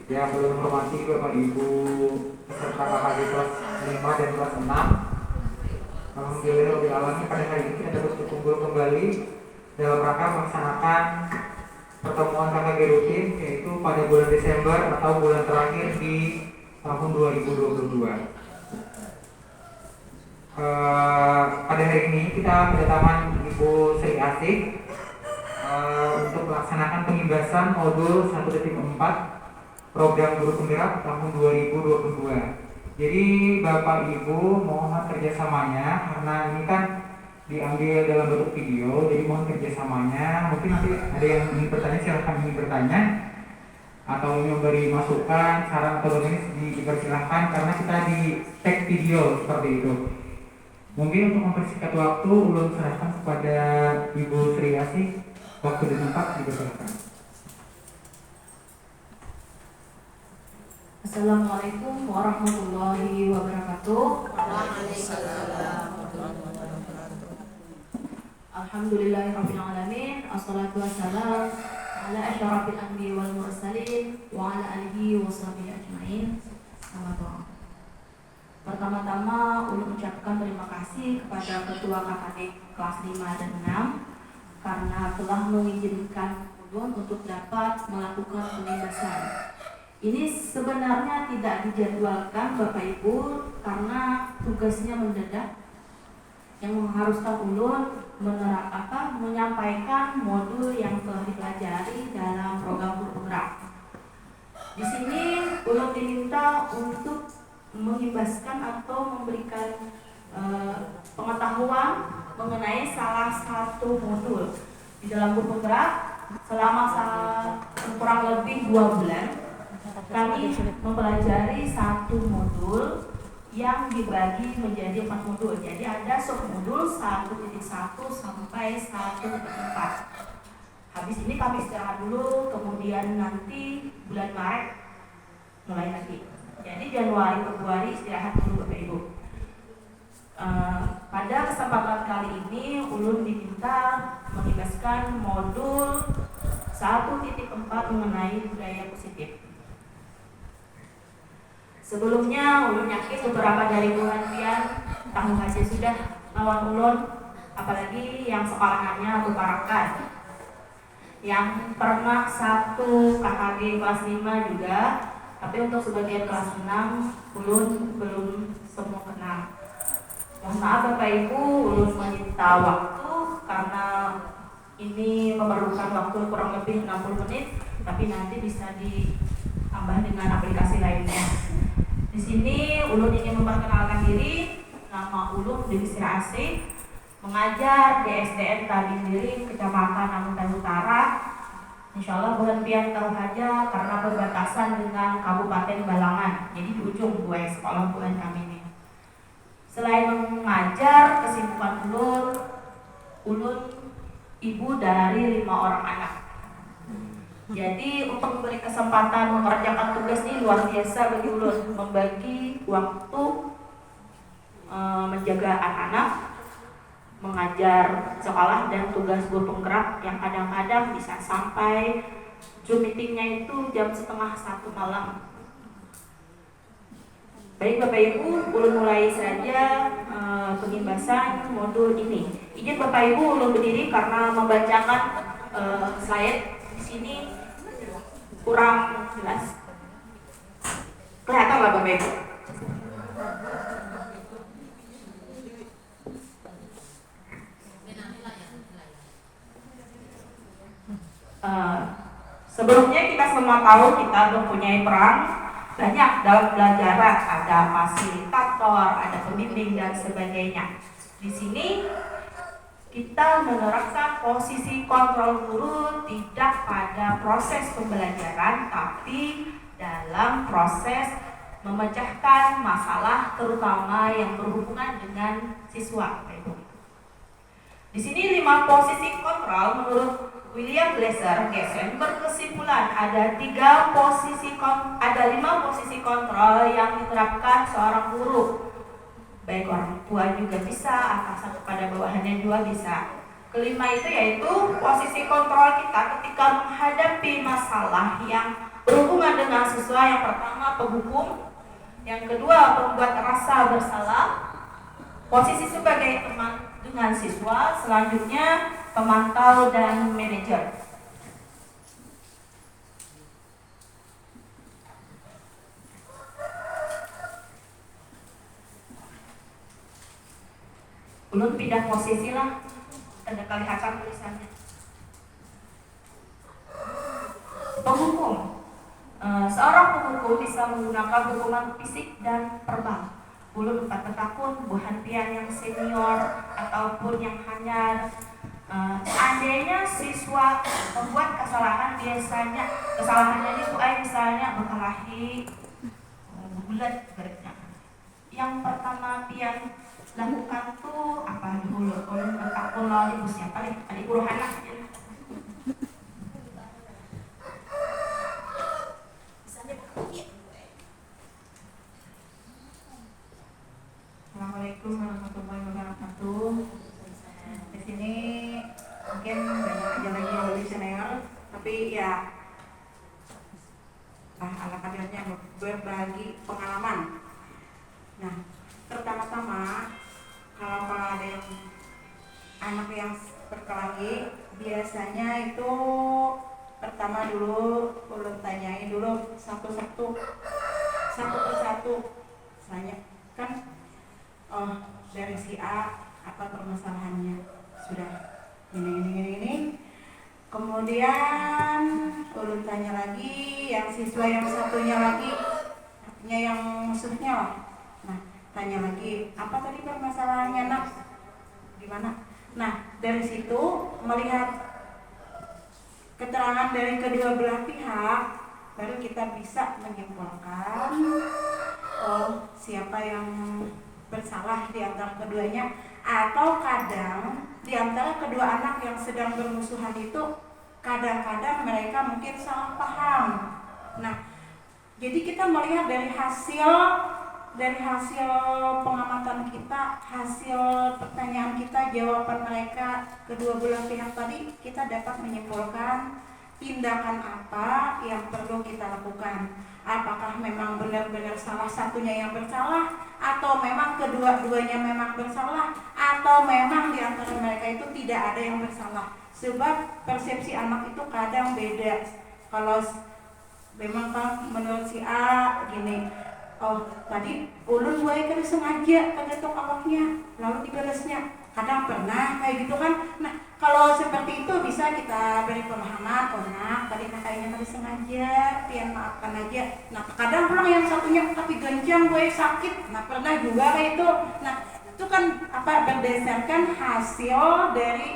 Yang perlu menghormati Bapak Ibu peserta KKG kelas 5 dan kelas 6. Alhamdulillah pada hari ini kita dapat berkumpul kembali dalam rangka melaksanakan pertemuan KKG rutin, yaitu pada bulan Desember atau bulan terakhir di tahun 2022. Pada hari ini kita kedatangan Ibu Sri Asih untuk melaksanakan pengibasan modul 1.4 program guru penggerak tahun 2022. Jadi Bapak Ibu mohon kerjasamanya, karena ini kan diambil dalam bentuk video, jadi mohon kerjasamanya. Mungkin nanti ada yang ingin bertanya, silahkan ingin bertanya atau memberi masukan, saran atau bagaimana dipersilahkan, karena kita di tag video seperti itu. Mungkin untuk mempersingkat waktu, ulun serahkan kepada Ibu Sri Asih. Waktu dan tempat dipersilakan. Assalamualaikum warahmatullahi wabarakatuh. Alhamdulillahirabbil alamin. Assalatu wassalam ala asyrafil anbiya'i wal mursalin wa ala alihi washabihi ajmain. Selamat. Pertama-tama ulun ucapkan terima kasih kepada Ketua KKD kelas 5 dan 6 karena telah mengizinkan ulun untuk dapat melakukan pengibasan. Ini sebenarnya tidak dijadwalkan Bapak Ibu karena tugasnya mendadak yang mengharuskan ulun menyampaikan modul yang telah dipelajari dalam program guru penggerak. Di sini ulun diminta untuk mengimbaskan atau memberikan pengetahuan mengenai salah satu modul di dalam guru penggerak selama kurang lebih 2 bulan. Kami mempelajari satu modul yang dibagi menjadi 4 modul. Jadi ada submodul 1.1 sampai 1.4. Habis ini kami istirahat dulu, kemudian nanti bulan Maret mulai lagi. Jadi Januari, Februari istirahat dulu Bapak Ibu. Pada kesempatan kali ini ulun diminta mengimbaskan modul 1.4 mengenai budaya positif. Sebelumnya ulun yakin beberapa dari kalian tahu saja sudah lawan ulun, apalagi yang sekolahannya utarakan, yang pernah satu KKG kelas 5 juga, tapi untuk sebagian kelas 6 ulun belum semua kenal. Mohon maaf Bapak Ibu, ulun meminta waktu karena ini memerlukan waktu kurang lebih 60 menit, tapi nanti bisa ditambah dengan aplikasi lainnya. Di sini ulun ingin memperkenalkan diri. Nama ulun Dewi Sri Asih, mengajar di SDN Tabing Diri, Kecamatan Amuntai Utara. Insya Allah bulan pian tahu aja karena berbatasan dengan Kabupaten Balangan. Jadi di ujung gue sekolah bulan kami ini. Selain mengajar, kesibukan ulun ibu dari 5 orang anak. Jadi untuk memberi kesempatan mengerjakan tugas ini luar biasa bagi ulun, membagi waktu menjaga anak-anak, mengajar sekolah dan tugas guru penggerak yang kadang-kadang bisa sampai Zoom meetingnya itu jam 12:30 malam. Baik Bapak Ibu, ulun mulai saja pengimbasan modul ini. Izin Bapak Ibu ulun berdiri karena membacakan slide di sini kurang jelas. Kelihatan nggak Bapak Ibu? Sebelumnya kita semua tahu kita mempunyai peran banyak dalam pelajaran, ada fasilitator, ada pembimbing dan sebagainya. Di sini kita menerapkan posisi kontrol guru tidak pada proses pembelajaran, tapi dalam proses memecahkan masalah terutama yang berhubungan dengan siswa. Di sini 5 posisi kontrol menurut William Glasser Gessen berkesimpulan ada 5 posisi kontrol yang diterapkan seorang guru. Baik orang tua juga bisa, atasan kepada bawahannya juga bisa. Kelima itu yaitu posisi kontrol kita ketika menghadapi masalah yang berhubungan dengan siswa. Yang pertama penghukum, yang kedua pembuat rasa bersalah, posisi sebagai teman dengan siswa, selanjutnya pemantau dan manajer. Ulun pindah posisi lah, ada kelihatan tulisannya. Penghukum, seorang penghukum bisa menggunakan hukuman fisik dan verbal. Ulun dapat bertakun buhan pian yang senior ataupun yang hanyar. Seandainya siswa membuat kesalahan, biasanya kesalahannya itu misalnya berkelahi, bulat beratnya. Yang pertama pian lakukan tuh apa dulu? Ulun bertakun lawan ibu siapa nih? Adik guru anak. Assalamualaikum warahmatullahi wabarakatuh. Di sini mungkin banyak aja lagi yang lebih senior, tapi ya ala kadarnya berbagi pengalaman. Nah, pertama-tama kalau ada yang anak yang berkelahi, biasanya itu pertama dulu ulun tanyain dulu satu persatu. Tanya kan, dari si A apa permasalahannya, sudah ini. Kemudian ulun tanya lagi yang siswa yang satunya lagi, artinya yang musuhnya lah. Nah, tanya lagi, apa tadi permasalahannya nak? Gimana? Nah, dari situ melihat keterangan dari kedua belah pihak, baru kita bisa menyimpulkan siapa yang bersalah di antara keduanya, atau kadang di antara kedua anak yang sedang bermusuhan itu kadang-kadang mereka mungkin salah paham. Nah, jadi kita melihat dari hasil pengamatan kita, hasil pertanyaan kita, jawaban mereka kedua belah pihak tadi, kita dapat menyimpulkan tindakan apa yang perlu kita lakukan. Apakah memang benar-benar salah satunya yang bersalah, atau memang kedua-duanya memang bersalah, atau memang di antara mereka itu tidak ada yang bersalah. Sebab persepsi anak itu kadang beda. Kalau memang kan menurut si A gini, tadi ulun wae kan sengaja kegetok awaknya lalu dibalasnya, kadang pernah kayak gitu kan. Nah, kalau seperti itu bisa kita beri pemahaman, tadi kayaknya tadi sengaja, pian maafkan aja. Nah, kadang pulang yang satunya tapi ganjang gue sakit, nah pernah juga kayak itu. Nah, itu kan berdasarkan hasil dari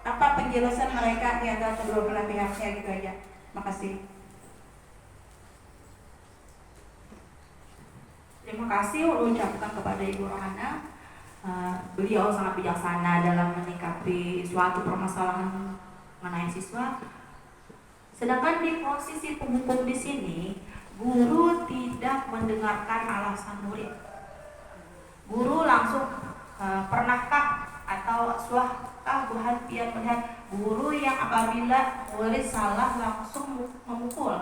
penjelasan mereka di antara kedua belah pihaknya gitu aja. Makasih. Terima kasih ulun ucapkan kepada Ibu Rohana. Beliau sangat bijaksana dalam menyikapi suatu permasalahan mengenai siswa. Sedangkan di posisi penghukum di sini, guru tidak mendengarkan alasan murid. Guru langsung pernahkah atau suahkah buhan pian melihat guru yang apabila murid salah langsung memukul?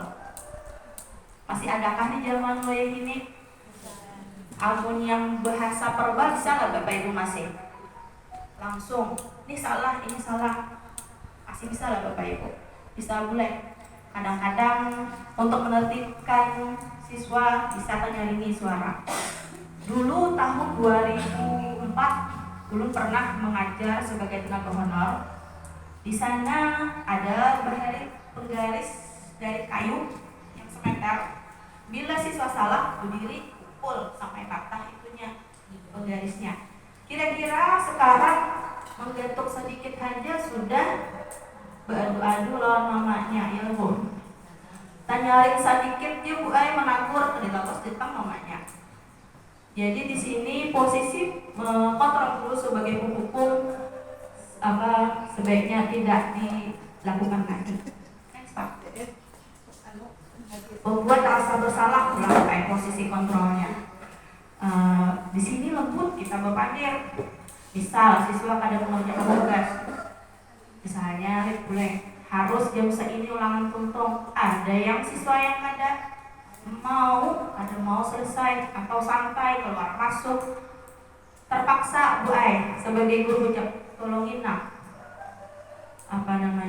Masih adakah di zaman ini? Amun yang bahasa verbal bisa nggak Bapak Ibu masih? Langsung, ini salah, masih bisa lah Bapak Ibu? Bisa boleh. Kadang-kadang untuk menertibkan siswa bisa menyaringi suara. Dulu tahun 2004, dulu pernah mengajar sebagai tenaga honor. Di sana ada penggaris dari kayu yang semeter. Bila siswa salah berdiri, pukul sampai patah itunya penggarisnya. Kira-kira sekarang menggetuk sedikit saja sudah beradu-adu lawan mamanya, ya Bu. Tanyaring sedikit dia Bu menakur ke dilapas ditang mamanya. Jadi di sini posisi kontrol dulu sebagai penghukum sebaiknya tidak dilakukan lagi. Next Pak. Membuat rasa bersalah kayak posisi kontrolnya. Di sini lembut kita berpandir. Misal siswa kadang mengerjakan tugas, misalnya boleh harus jam segini ulangan tuntung. Ada yang siswa yang ada mau selesai atau santai keluar masuk. Terpaksa Bu Ai sebagai guru ucap, tolongin nak,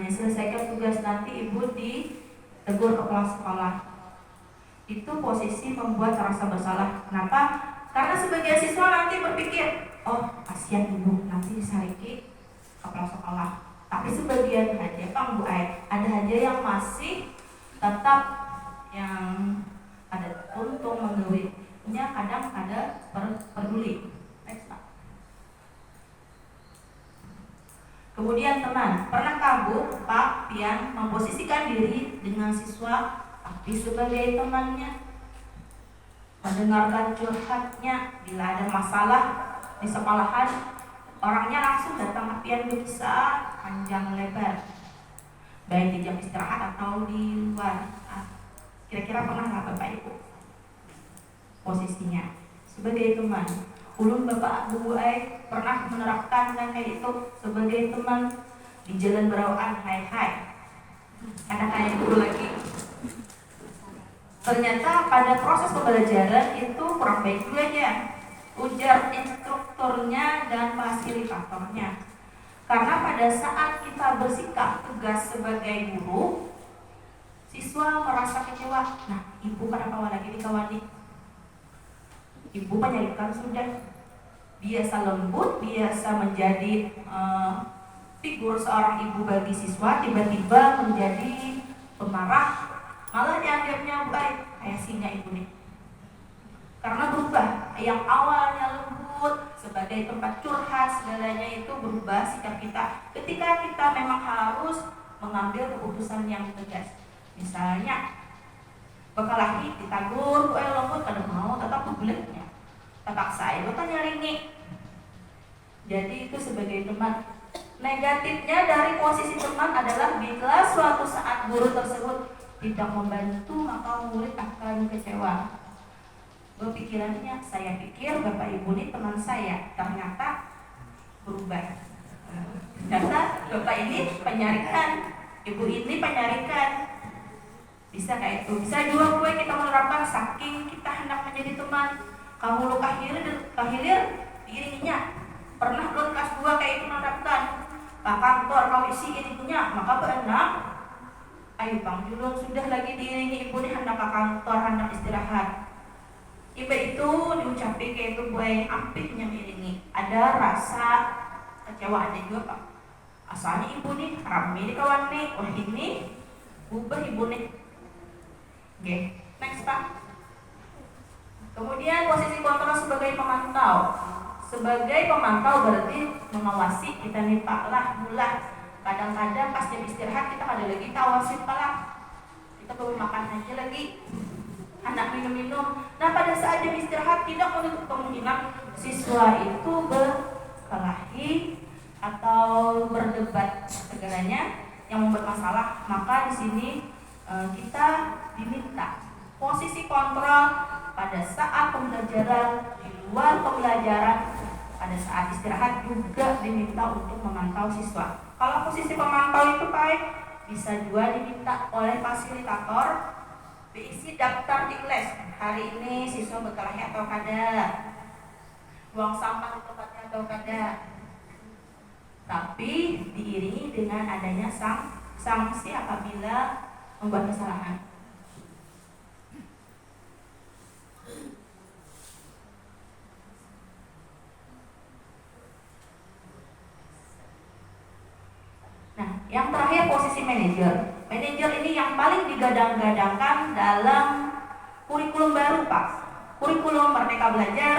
selesaikan tugas, nanti ibu ditegur kepala sekolah. Itu posisi membuat rasa bersalah. Kenapa? Karena sebagai siswa nanti berpikir, oh kasihan ibu, nanti disariki kepala sekolah. Tapi sebagian aja Bu Ai, ada aja yang masih tetap yang ada untung menggawainya, kadang ada peduli. Next, Pak. Kemudian teman, pernahkah Bu, Pak, Pian memposisikan diri dengan siswa tapi sebagai temannya, mendengarkan curhatnya bila ada masalah di sekolahan, orangnya langsung datang ke Pian bisa panjang lebar, baik di jam istirahat atau di luar. Kira-kira pernah nggak Bapak Ibu posisinya sebagai teman? Ulun Bapak Bu Ai pernah menerapkan kayak itu sebagai teman di jalan berawaan, hai karena kayak dulu lagi. Ternyata pada proses pembelajaran itu kurang baik juga ya, ujar instrukturnya dan fasilitatornya. Karena pada saat kita bersikap tegas sebagai guru, siswa merasa kecewa. Nah, ibu kenapa lagi dikawani? Ibu penyalikan sudah biasa lembut, biasa menjadi figur seorang ibu bagi siswa, tiba-tiba menjadi pemarah, malah dianggapnya baik, kayak sinya ibu nih. Karena berubah, yang awalnya lembut sebagai tempat curhat segalanya itu berubah sikap kita ketika kita memang harus mengambil keputusan yang tegas. Misalnya bekalahi ditagur, lembut kada mau tetap bulatnya, terpaksa ibu kan nyaringi. Jadi itu sebagai teman. Negatifnya dari posisi teman adalah bila suatu saat guru tersebut tidak membantu, maka murid akan kecewa. Berpikirannya, saya pikir Bapak Ibu ini teman saya, ternyata berubah. Ternyata Bapak ini penyarikan, Ibu ini penyarikan. Bisa kayak itu. Bisa juga gue kita menerapkan saking kita hendak menjadi teman, kamu lu kahilir diiringinya. Pernah belum kelas 2 kayak itu menerapkan ke kantor kau isi ininya, maka berenang ayo bang julung sudah lagi diiringi ibu nih hendak ke kantor, hendak istirahat. Ibu itu diucapi kayak itu gue ampiknya iringi, ada rasa kecewa ada juga pak. Asalnya ibu nih rame di kawan nih, wah ini ubah ibu nih. Oke, next pak. Kemudian posisi kontrol sebagai pemantau. Sebagai pemantau berarti mengawasi kita nih pak lah mulai. Kadang-kadang pas jam istirahat kita ada lagi tawasin pak lah. Kita baru makan aja lagi, anak minum-minum. Nah pada saat jam istirahat tidak menutup kemungkinan siswa itu berkelahi atau berdebat segalanya yang membuat masalah. Maka di sini kita diminta posisi kontrol pada saat pembelajaran, di luar pembelajaran, pada saat istirahat juga diminta untuk memantau siswa. Kalau posisi pemantau itu baik, bisa juga diminta oleh fasilitator diisi daftar di kelas. Hari ini siswa berkelahi atau kada, buang sampah di tempatnya atau kada. Tapi diiringi dengan adanya sanksi apabila membuat kesalahan. Nah, yang terakhir posisi manajer. Manajer ini yang paling digadang-gadangkan dalam kurikulum baru, Pak. Kurikulum Merdeka Belajar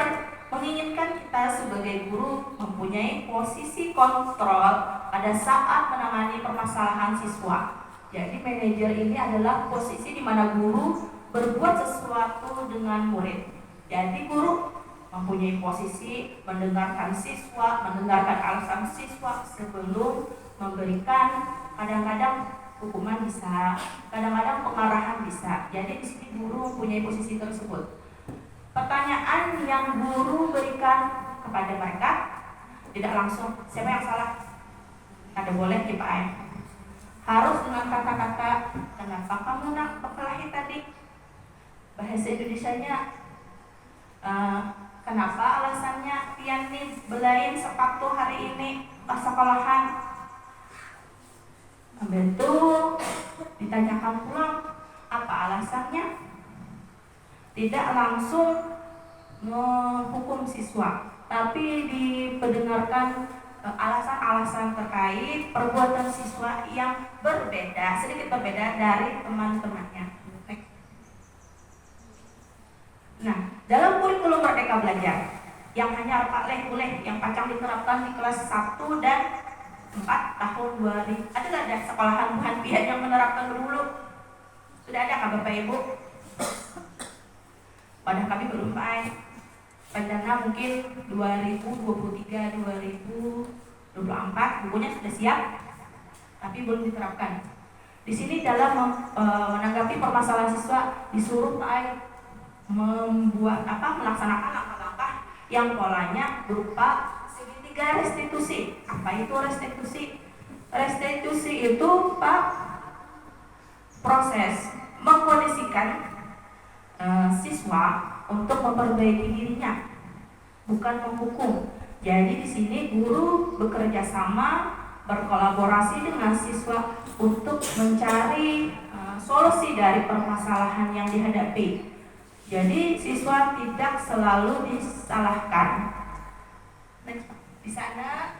menginginkan kita sebagai guru mempunyai posisi kontrol pada saat menangani permasalahan siswa. Jadi manajer ini adalah posisi di mana guru berbuat sesuatu dengan murid. Jadi guru mempunyai posisi mendengarkan siswa, mendengarkan alasan siswa sebelum memberikan, kadang-kadang hukuman bisa, kadang-kadang pengarahan bisa. Jadi di sini guru mempunyai posisi tersebut. Pertanyaan yang guru berikan kepada mereka tidak langsung siapa yang salah, ada boleh ya Pak. harus dengan kata-kata, kenapa kamu nak berkelahi tadi? Bahasa Indonesianya, kenapa alasannya pian nih belain sepatu hari ini ke sekolahan? Habis itu ditanyakan pulang, apa alasannya? Tidak langsung menghukum siswa, tapi diperdengarkan alasan-alasan terkait perbuatan siswa yang berbeda, sedikit berbeda dari teman-temannya. Nah, dalam kurikulum Merdeka Belajar yang hanya oleh yang pacang diterapkan di kelas 1 dan 4 tahun 2000, ada sekolahan Tuhan Pian yang menerapkan dulu? Sudah ada kah Bapak Ibu? Pada kami belum Pak. Rencana mungkin 2023-2024 bukunya sudah siap, tapi belum diterapkan. Di sini dalam menanggapi permasalahan siswa disuruh Pak melaksanakan langkah-langkah yang polanya berupa segitiga restitusi. Apa itu restitusi? Restitusi itu Pak proses mengkondisikan siswa untuk memperbaiki dirinya, bukan menghukum. Jadi di sini guru bekerja sama, berkolaborasi dengan siswa untuk mencari solusi dari permasalahan yang dihadapi. Jadi siswa tidak selalu disalahkan. Next, di sana.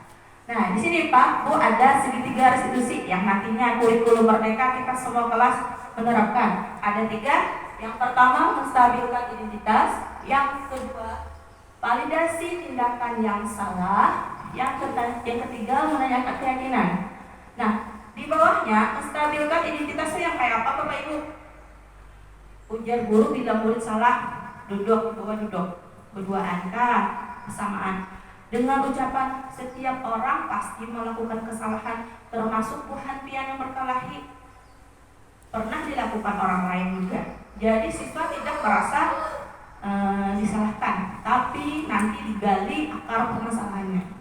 Nah, di sini Pak, Bu, ada segitiga restitusi yang nantinya kurikulum Merdeka kita semua kelas menerapkan. Ada 3. Yang pertama, menstabilkan identitas. Yang kedua, validasi tindakan yang salah. Yang ketiga, menanyakan keyakinan. Nah, di bawahnya, menstabilkan identitas itu yang kayak apa Bapak Ibu? Ujar guru bila murid salah, duduk, berdua angka, kesamaan. Dengan ucapan, setiap orang pasti melakukan kesalahan, termasuk Tuhan Pian yang berkelahi. Pernah dilakukan orang lain juga. Jadi siswa tidak merasa disalahkan, tapi nanti digali akar permasalahannya.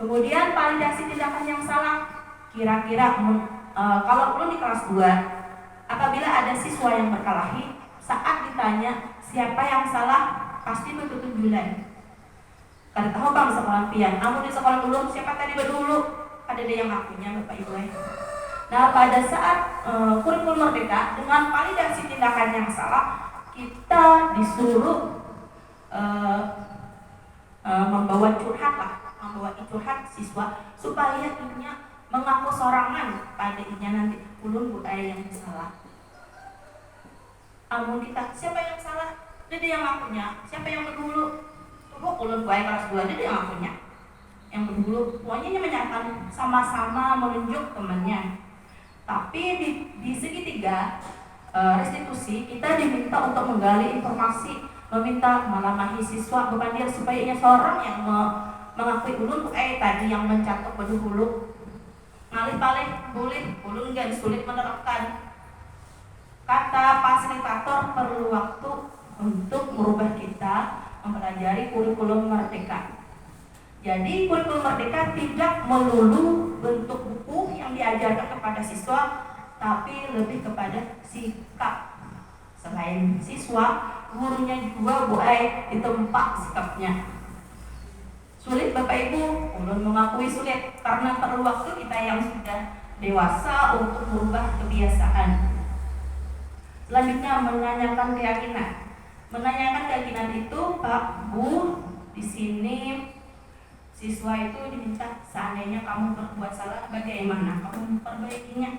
Kemudian validasi tindakan yang salah. Kira-kira kalau belum di kelas 2, apabila ada siswa yang berkelahi, saat ditanya siapa yang salah, pasti betul bulan. Kada tahu bang sekolah pian, namun di sekolah belum siapa tadi berdulu, ada yang ngakunya Bapak Ibu. Nah, pada saat kurikulum Merdeka dengan validasi tindakan yang salah, kita disuruh membawa curhat siswa supaya inya mengaku sorangan pada inya nanti ulun budaya yang salah. Amun kita siapa yang salah, dia yang ngakunya. Siapa yang berdulu? Tuh ulun budaya kelas 2 dia yang ngakunya. Yang berdulu, pokoknya menyatakan sama-sama menunjuk temannya. Tapi di segitiga restitusi kita diminta untuk menggali informasi, meminta malamahi siswa bukan dia supaya ia seorang yang mengakui ulun tadi yang mencatat berdulu ngalih balik ulun gak sulit menerapkan. Kata fasilitator perlu waktu untuk merubah kita mempelajari kurikulum Merdeka. Jadi kurikulum Merdeka tidak melulu bentuk buku yang diajarkan kepada siswa, tapi lebih kepada sikap. Selain siswa, gurunya juga boleh ditempa sikapnya. Sulit Bapak Ibu, ulun mengakui sulit karena perlu waktu kita yang sudah dewasa untuk merubah kebiasaan. Selanjutnya menanyakan keyakinan. Menanyakan keyakinan itu Pak Bu di sini siswa itu diminta seandainya kamu berbuat salah bagaimana kamu memperbaikinya.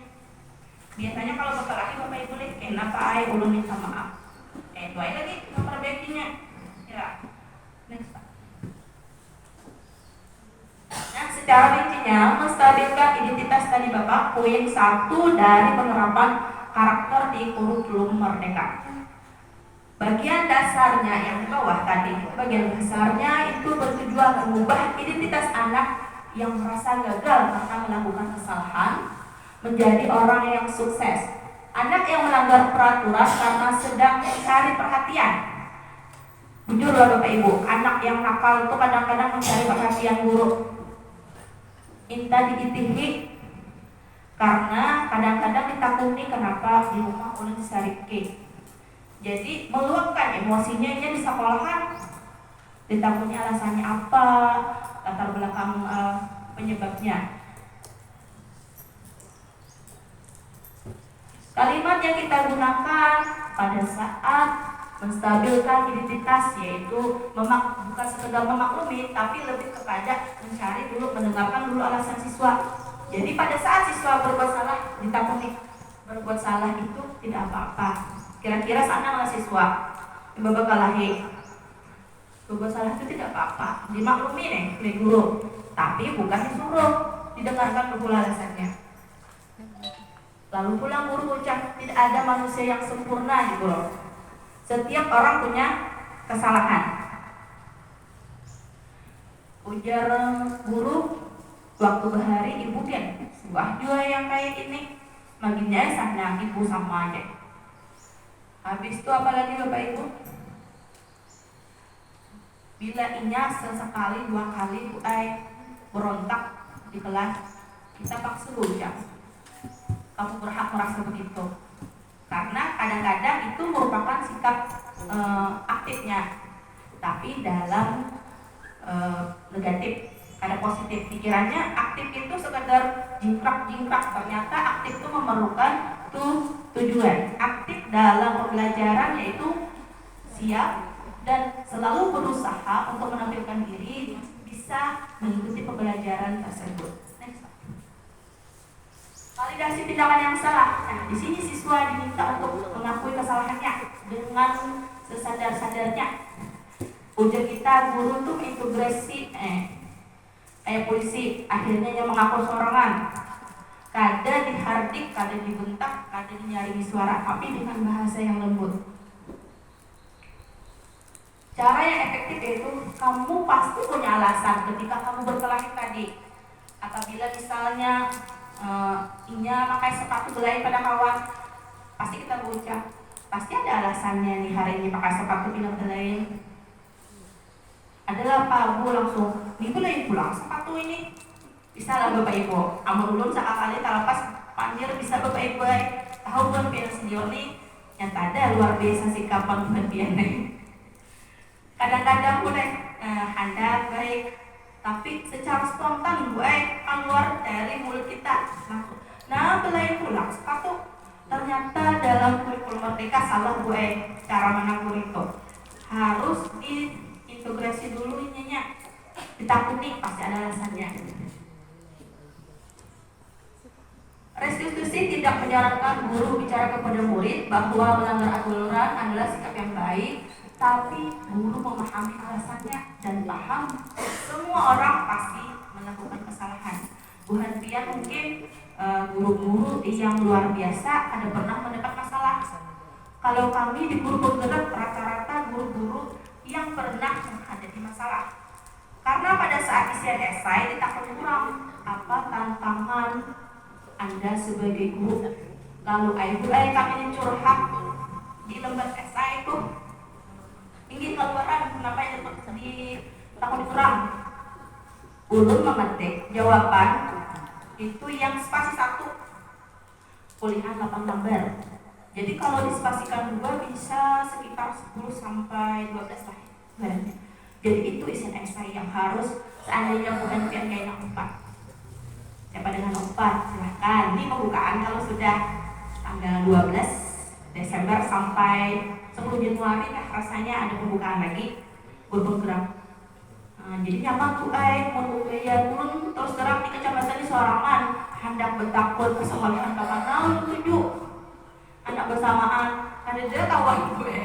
Biasanya kalau berkelahi Bapak Ibu lihat kenapa ulun minta maaf. Itu lagi memperbaikinya. Ya. Next Pak. Nah, secara rincinya menstabilkan identitas tadi Bapak poin 1 dari penerapan karakter di kurikulum Merdeka. Bagian dasarnya yang di bawah tadi, bagian dasarnya itu bertujuan mengubah identitas anak yang merasa gagal karena melakukan kesalahan menjadi orang yang sukses. Anak yang melanggar peraturan karena sedang mencari perhatian. Jujur lah Bapak Ibu, anak yang nakal itu kadang-kadang mencari perhatian guru. Inta diitihi, Karena kadang-kadang ditakuni kenapa di rumah ulun disarike. Jadi meluapkan emosinya di sekolahan, ditakuni alasannya apa, latar belakang penyebabnya. Kalimat yang kita gunakan pada saat menstabilkan identitas, yaitu bukan sekedar memaklumi, tapi lebih kepada mencari dulu, mendengarkan dulu alasan siswa. Jadi pada saat siswa berbuat salah, ditakuni berbuat salah itu tidak apa-apa. Kira-kira sana nggak siswa babak kalahi berbuat salah itu tidak apa-apa, dimaklumi nih oleh guru, tapi bukan disuruh, didengarkan dulu alasannya. Lalu pulang guru ucap, tidak ada manusia yang sempurna gitu loh. Setiap orang punya kesalahan. Ujar guru, waktu bahari ibu kan, wah juga yang kayak ini, maginya sana ibu sama aja. Habis itu apalagi Bapak Ibu? Bila inya sesekali 2 kali Bu Ai berontak di kelas, kita paksa ucap, kamu berhak merasa begitu. Karena kadang-kadang itu merupakan sikap aktifnya, tapi dalam negatif. Ada positif, pikirannya aktif itu sekedar jingkrak-jingkrak, ternyata aktif itu memerlukan tujuan. Aktif dalam pembelajaran yaitu siap dan selalu berusaha untuk menampilkan diri bisa mengikuti pembelajaran tersebut. Next. Validasi tindakan yang salah. Nah, di sini siswa diminta untuk mengakui kesalahannya dengan sesadar-sadarnya. Ujar kita, guru tuh integrasi kayak polisi, akhirnya yang mengaku sorangan. Kadang dihardik, kadang dibentak, kadang dinyaringi suara, tapi dengan bahasa yang lembut. Cara yang efektif yaitu kamu pasti punya alasan ketika kamu berkelahi tadi. Apabila misalnya inya pakai sepatu belai pada kawan, pasti kita berucap, pasti ada alasannya nih hari ini pakai sepatu pindah belai. Adalah Pak Bu langsung, nih boleh pulang sepatu ini. Bisa lah Bapak Ibu, amur ulun sekali talapas pandir bisa Bapak Ibu tahu kan pian senior nih, nyata ada luar biasa sikapan bukan pian nih. Kadang-kadang boleh handal baik, tapi secara spontan Bu keluar dari mulut kita langsung. Nah belai pulang sepatu, ternyata dalam kurikulum merdeka salah Bu cara menanggur itu harus integrasi dulu ininya, ditakuti pasti ada alasannya. Restitusi tidak menyarankan guru bicara kepada murid bahwa melanggar aturan adalah sikap yang baik, tapi guru memahami alasannya dan paham semua orang pasti melakukan kesalahan. Bukan pian mungkin guru-guru yang luar biasa ada pernah mendapat masalah. Kalau kami di guru penggerak rata-rata guru-guru yang pernah menghadapi masalah. Karena pada saat isian esai ditakut kurang, apa tantangan Anda sebagai guru? Lalu kami ini curhat di lembar esai itu ingin keluaran kenapa yang ditakut kurang. Ulun memetik jawaban itu yang spasi 1 kuliah 8 lembar. Jadi kalau dispasikan 2 bisa sekitar 10 sampai 12 lah. Jadi itu isian esai yang harus seandainya bukan kayak 4. Siapa dengan 4 silahkan. Ini pembukaan kalau sudah tanggal 12 Desember sampai 10 Januari rasanya ada pembukaan lagi bergerak. Jadi nyaman tuh mau gaya pun terus terang di kecamatan di Sorangan hendak bertakut kesalahan karena 7 anak bersamaan ada dia kawan gue.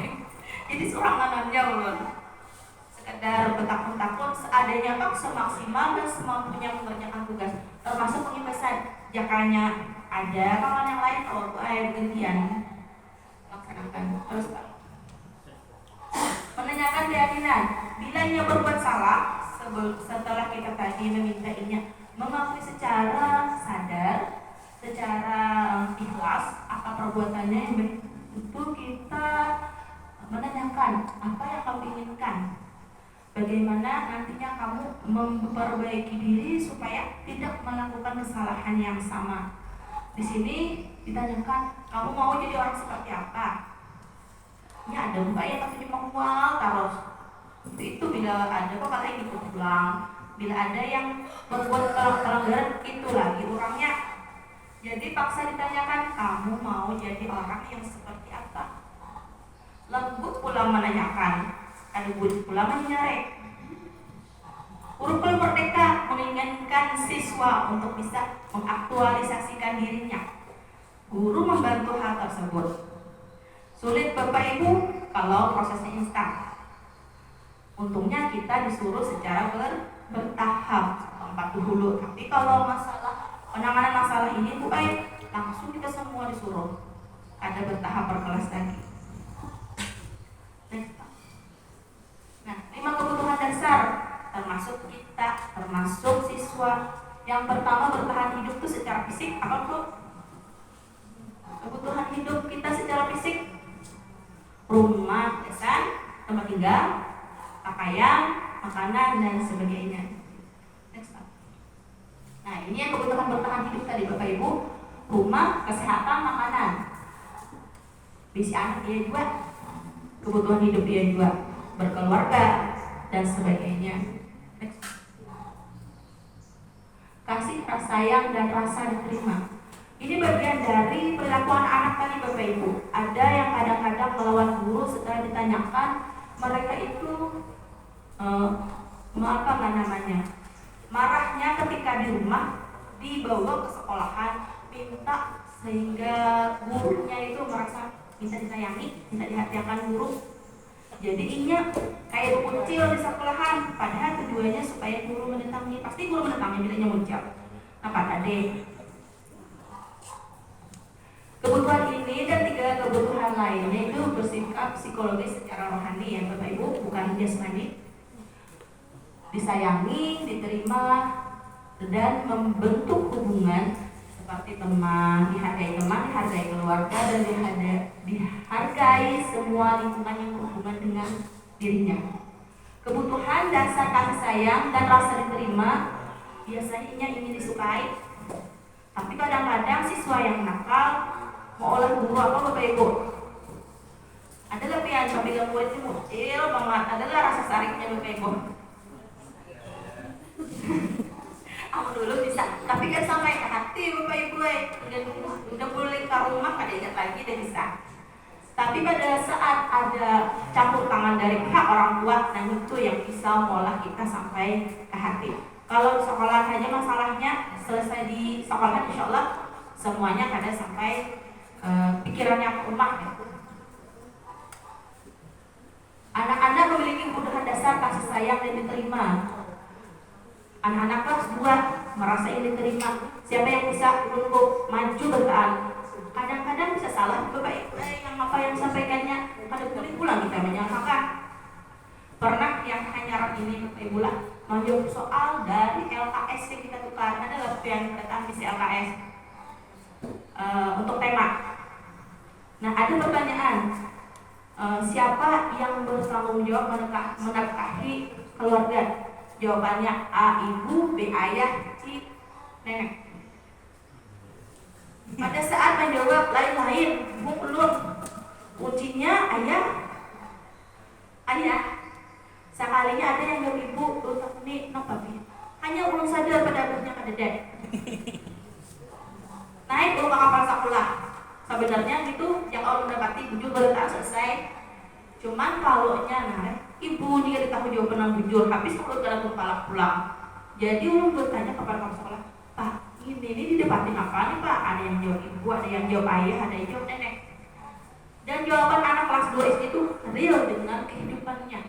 Jadi Soranganannya ulun sekedar bertakut-takut seadanya Pak semaksimal dan semampunya mengerjakan tugas termasuk pengimpesan jakanya ada kawan yang lain kalau gantian laksanakan terus Pak. Menanyakan keyakinan bila ia berbuat salah setelah kita tadi meminta inya mengakui secara sadar, secara ikhlas apa perbuatannya yang baik, itu kita menanyakan apa yang kamu inginkan, bagaimana nantinya kamu memperbaiki diri supaya tidak melakukan kesalahan yang sama. Di sini ditanyakan, kamu mau jadi orang seperti apa? Ya ada mbak ya tapi cuma mual terus. Itu bila ada kok katanya gitu pulang. Bila ada yang berbuat pelanggaran itu lagi orangnya. Jadi paksa ditanyakan, kamu mau jadi orang yang seperti apa? Lembut pula menanyakan, lembut pula menyeret. Kurikulum Merdeka menginginkan siswa untuk bisa mengaktualisasikan dirinya. Guru membantu hal tersebut. Sulit Bapak Ibu kalau prosesnya instan. Untungnya kita disuruh secara bertahap, tempat dulu. Tapi kalau masalah penanganan masalah ini Bu langsung kita semua disuruh. Ada bertahap per kelas lagi. Nah, 5 kebutuhan dasar termasuk kita, termasuk siswa. Yang pertama bertahan hidup itu secara fisik apa Bu? Kebutuhan hidup kita secara fisik, rumah, desa, tempat tinggal, pakaian, makanan dan sebagainya. Next. Nah, ini yang kebutuhan bertahan hidup tadi Bapak Ibu, rumah, kesehatan, makanan. Bisi anak dia juga, kebutuhan hidup dia juga, berkeluarga dan sebagainya. Kasih, sayang dan rasa diterima. Ini bagian dari perilakuan anak tadi Bapak Ibu. Ada yang kadang-kadang melawan guru setelah ditanyakan, mereka itu marahnya ketika di rumah, dibawa ke sekolahan, minta sehingga gurunya itu merasa bisa disayangi, bisa diperhatikan guru. Jadinya kayak kucil di sekolahan, padahal tujuannya supaya guru mendatangi. Pasti guru mendatangi bilangnya muncul. Nah, Pak Ade. Kebutuhan ini dan 3 kebutuhan lainnya itu bersifat psikologis secara rohani ya Bapak Ibu, bukan jasmani. Disayangi, diterima, dan membentuk hubungan seperti teman, dihargai keluarga, dan dihargai semua lingkungan yang berhubungan dengan dirinya. Kebutuhan dasar kasih sayang dan rasa diterima biasanya ingin disukai, tapi kadang-kadang siswa yang nakal mau oleh guru apa Bapak Ibu? Adalah yang apabila murid itu muncul banget, adalah rasa sariknya Bapak Ibu. Aku dulu bisa, tapi kan sampai ke hati Bapak Ibu udah boleh ke rumah kada ingat lagi dan bisa. Tapi pada saat ada campur tangan dari pihak orang tua, nah itu yang bisa mengolah kita sampai ke hati. Kalau di sekolah hanya masalahnya selesai di sekolah, insya Allah semuanya kada sampai pikirannya ke rumah ya. Anak-anak memiliki kebutuhan dasar kasih sayang dan diterima. Anak-anak kelas 2 merasa ingin diterima. Siapa yang bisa untuk maju bertahan? Kadang-kadang bisa salah Bapak Ibu yang apa yang disampaikannya, pada boleh pulang kita menyangkakan. Pernah yang hanya ini Bapak Ibu lah menjawab soal dari LKS yang kita tukar, ada yang datang di LKS untuk tema. Nah, ada pertanyaan, siapa yang bertanggung jawab menafkahi keluarga? Jawabannya A ibu, B ayah, C nenek. Pada saat menjawab lain-lain, belum kuncinya ayah. Sekalinya ada yang jawab ibu, ini papi. Hanya ulun saja pada akhirnya kadedek. Naik ulun ke kapal sekolah. Sebenarnya gitu yang ulun dapati bujur baru tak selesai. Cuman kalau ibu nih kita jawab penang bujur, habis ulun dalam kepala pulang. Jadi ulun bertanya kepada kapal sekolah, Pak, ini didebatin apa nih Pak? Ada yang jawab ibu, ada yang jawab ayah, ada yang jawab nenek. Dan jawaban anak kelas 2 SD itu real dengan kehidupannya.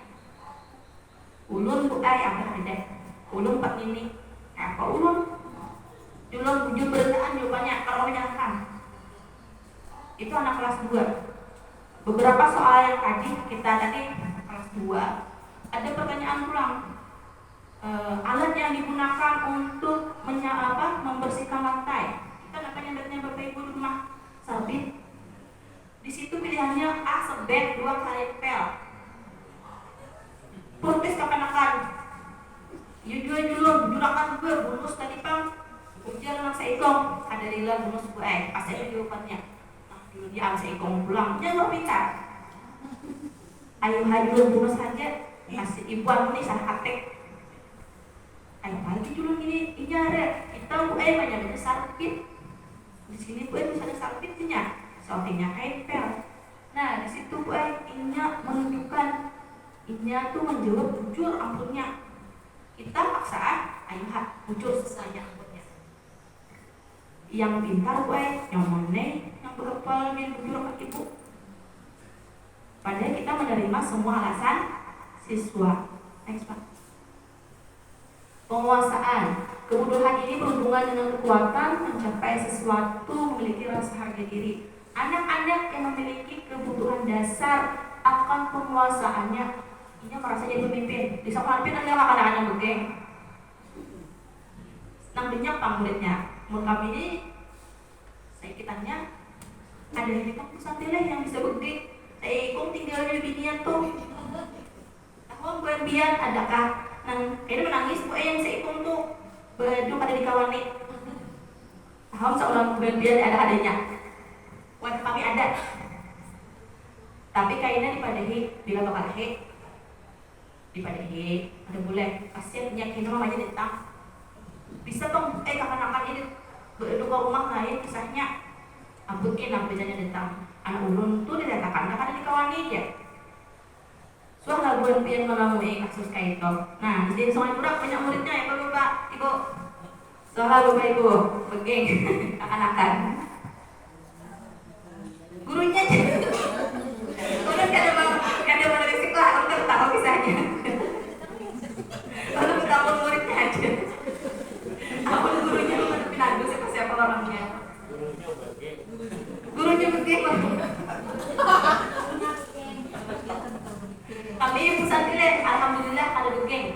Ulun bu ada deh. Ulun pak ini. Apa ulun? Ulun bujur beritaan jawabannya kalau menyenangkan. Itu anak kelas 2. Beberapa soal yang kita tadi kelas 2 ada pertanyaan pulang. Alat yang digunakan untuk membersihkan lantai. Kita namanya Bapak Ibu di rumah sabit. Di situ pilihannya A sebet, 2 kali pel. Protes kapan-kapan. Ya dua dulu, jurakan gue bonus tadi Bang. Ujian anak seikong, ada dari lah bonus gue pasti ada jawabannya. Nah dulu dia amsa ikong pulang dia nggak pintar. Ayo hadir bonus saja kasih ibu aku nih salah katek. Ayo lagi dulu ini ada kita gue banyak sarpit di sini gue misalnya sarpitnya soalnya kaipel. Nah di situ gue inya menunjukkan inya tuh menjawab jujur ampunnya. Kita paksaan ayo jujur sesuai ampunnya. Yang pintar gue yang mana yang berkepal yang jujur ke ibu. Padahal kita menerima semua alasan siswa. Next Pak. Penguasaan. Kebodohan ini berhubungan dengan kekuatan mencapai sesuatu, memiliki rasa harga diri. Anak-anak yang memiliki kebutuhan dasar akan penguasaannya, ini merasa jadi pemimpin. Di sekolah ada anak-anak yang begeng. Nang banyak muridnya. Menurut kami ini, saya kitanya ada yang pusatnya yang bisa begeng. Saya ikut tinggalnya di binian tuh. Tahu bukan biar adakah nang kayaknya menangis bu yang saya ikut tuh berdua pada di kawan nih. Tahu seorang bukan biar ada adanya. Waktu kami ada. Tapi kayaknya dipadahi bila bakal dipadahi ada boleh kasihan nyakin mamanya datang. Bisa tong kapan-kapan ini berdua rumah lain kisahnya. Amputin aku bicaranya datang. Anak ulun tuh didatangkan karena di kawan nih ya. Soal laguan pian melalui kasus kayak itu. Nah, jadi soal kurang banyak muridnya ya Bapak, Ibu. Soal Bapak Ibu, begeng akan-akan. Gurunya udah kada mau dari sekolah untuk tahu kisahnya. Lalu kita pun muridnya aja. Apa gurunya mau pindah siapa orangnya? Gurunya begeng. Kami pusat ini, alhamdulillah ada begeng.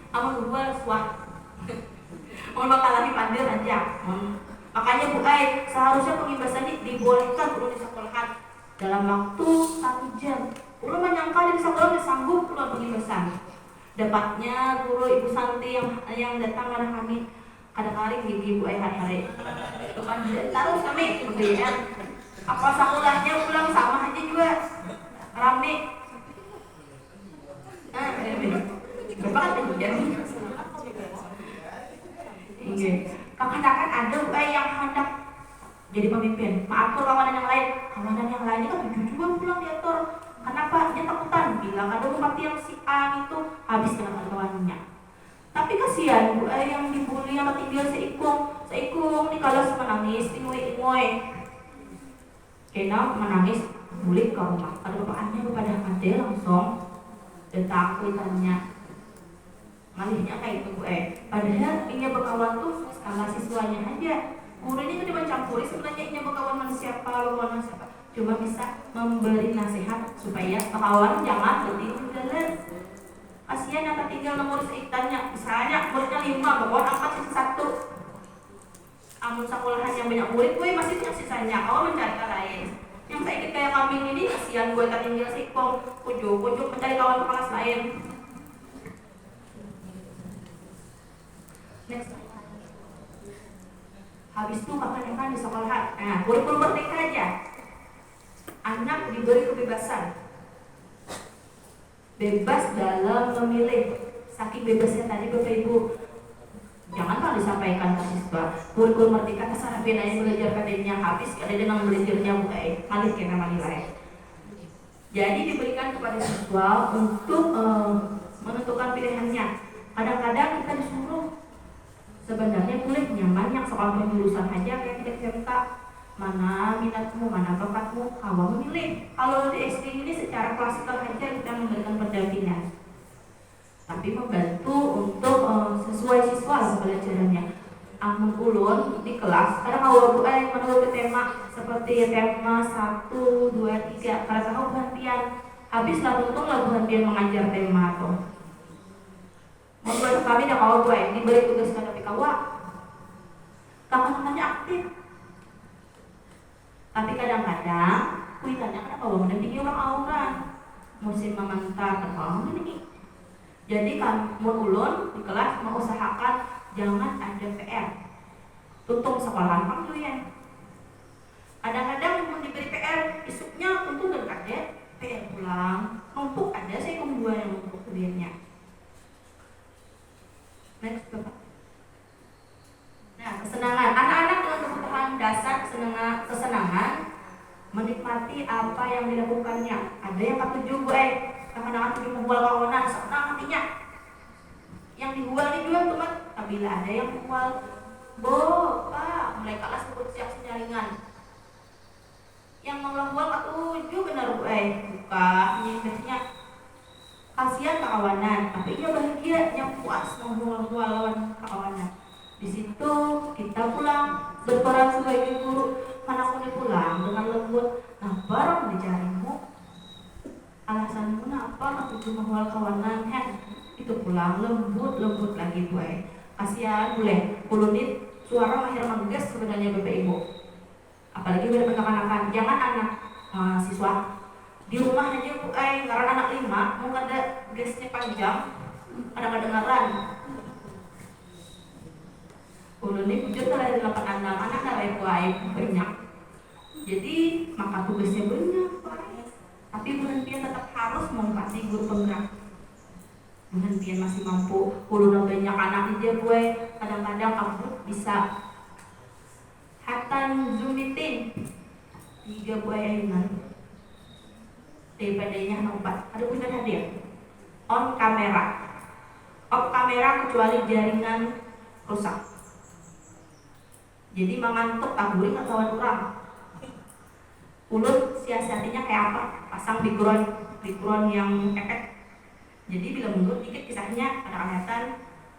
Amun dua suah. Amun bakal lagi pandir aja. Makanya Bu Ai, seharusnya pengibasan ini dibolehkan perlu di sekolahan dalam waktu 1 jam. Ulun menyangka di sekolah disanggup perlu pengibasan. Dapatnya guru Ibu Santi yang datang pada kami kadang-kadang gigi Bu Ai hari-hari. Itu kan terus kami kemudian apa sekolahnya pulang sama aja juga rame. Bapak kan hujan. Kadang-kadang ada yang hendak jadi pemimpin. Maaf tuh kawanan yang lain ini kan tujuh juga pulang diatur. Kenapa? Dia takutan bilang ada bupati yang si A itu habis dengan kawannya. Tapi kasihan yang dibully sama tinggal seikung nih kalau menangis ingoy. Kena menangis bully ke rumah. Ada bapakannya kepada ade langsung datang kuitannya. Malihnya kayak itu padahal ini berkawan tuh skala siswanya aja. Guru ini tuh dicampuri sebenarnya ini berkawan manusia siapa cuma bisa memberi nasihat supaya berkawan jangan bertinggal jalan. Kasihan yang tertinggal nomor seitannya misalnya muridnya 5 berkawan angkat sisa 1. Amun sekolahan yang banyak murid gue masih punya sisanya kalau mencari ke lain. Yang saya ikut kayak kambing ini kasihan gue tertinggal sikong pujuk mencari kawan kelas lain. Next. Habis itu kapan-kapan di sekolah. Nah, kurikulum merdeka aja. Anak diberi kebebasan. Bebas dalam memilih. Saking bebasnya tadi Bapak Ibu. Jangan kalau disampaikan ke siswa. Kurikulum merdeka kesana benanya belajar kadenya habis ada dengan belajarnya bukai. Malih kena malih. Jadi diberikan kepada siswa untuk menentukan pilihannya. Kadang-kadang kita disuruh sebenarnya boleh nyaman yang soal penjurusan aja kayak tidak SMK mana minatmu, mana bakatmu, kamu memilih. Kalau di SD ini secara klasikal aja kita memberikan pendampingan, tapi membantu untuk sesuai siswa pelajarannya. Amun ulun di kelas kadang awal menurut tema seperti tema 1, 2, 3 karena tahu perhatian habis lah berhentian mengajar tema itu. Membuat kami dah kau diberi tugas dari kawan. Kapan-kapannya aktif. Tapi kadang-kadang kuitannya kenapa mendampingi orang musim memantar terpaham ini. Jadi kamu ulun di kelas mengusahakan jangan ada PR. tutung sekolahan pang tuh ya. Kadang-kadang mau diberi PR, isuknya untuk dan ada PR pulang, numpuk ada saya kumbuan yang numpuk kuliahnya. Next Bapak. Nah, kesenangan anak-anak dengan kebutuhan dasar kesenangan menikmati apa yang dilakukannya. Ada yang ketujuh kadang-kadang tujuh membual kawanan, senang hatinya. Yang dijual dijual teman, apabila ada yang jual, Pak, mulai kalah sebut siap senyaringan. Yang mengeluar ketujuh benar buka nyebetnya kasihan kawanan, tapi ia bahagia, yang puas menjual lawan kawanan. Di situ kita pulang berperan sebagai guru. Anakku pulang dengan lembut, nah barang dicarimu, alasanmu apa ketujuh menjual kawanan itu pulang lembut lagi kasihan boleh kulunit suara mahir mengges sebenarnya Bapak Ibu, apalagi pada anak-anak. Jangan anak siswa di rumah aja karena anak 5 mau ada gesnya panjang ada kedengaran kulunit bujur telah 8 anak ada banyak, jadi maka tugasnya banyak tapi berhentian tetap harus menempati guru penggerak. Berhentian masih mampu kulunit banyak anak dia kadang-kadang kamu bisa hatan Zoom meeting 3 ayunan DPD-nya 4 ada bukan hadir on kamera off kamera kecuali jaringan rusak, jadi mengantuk taburin atau orang ulut siasatinya kayak apa, pasang background yang efek, jadi bila mundur dikit kisahnya ada kelihatan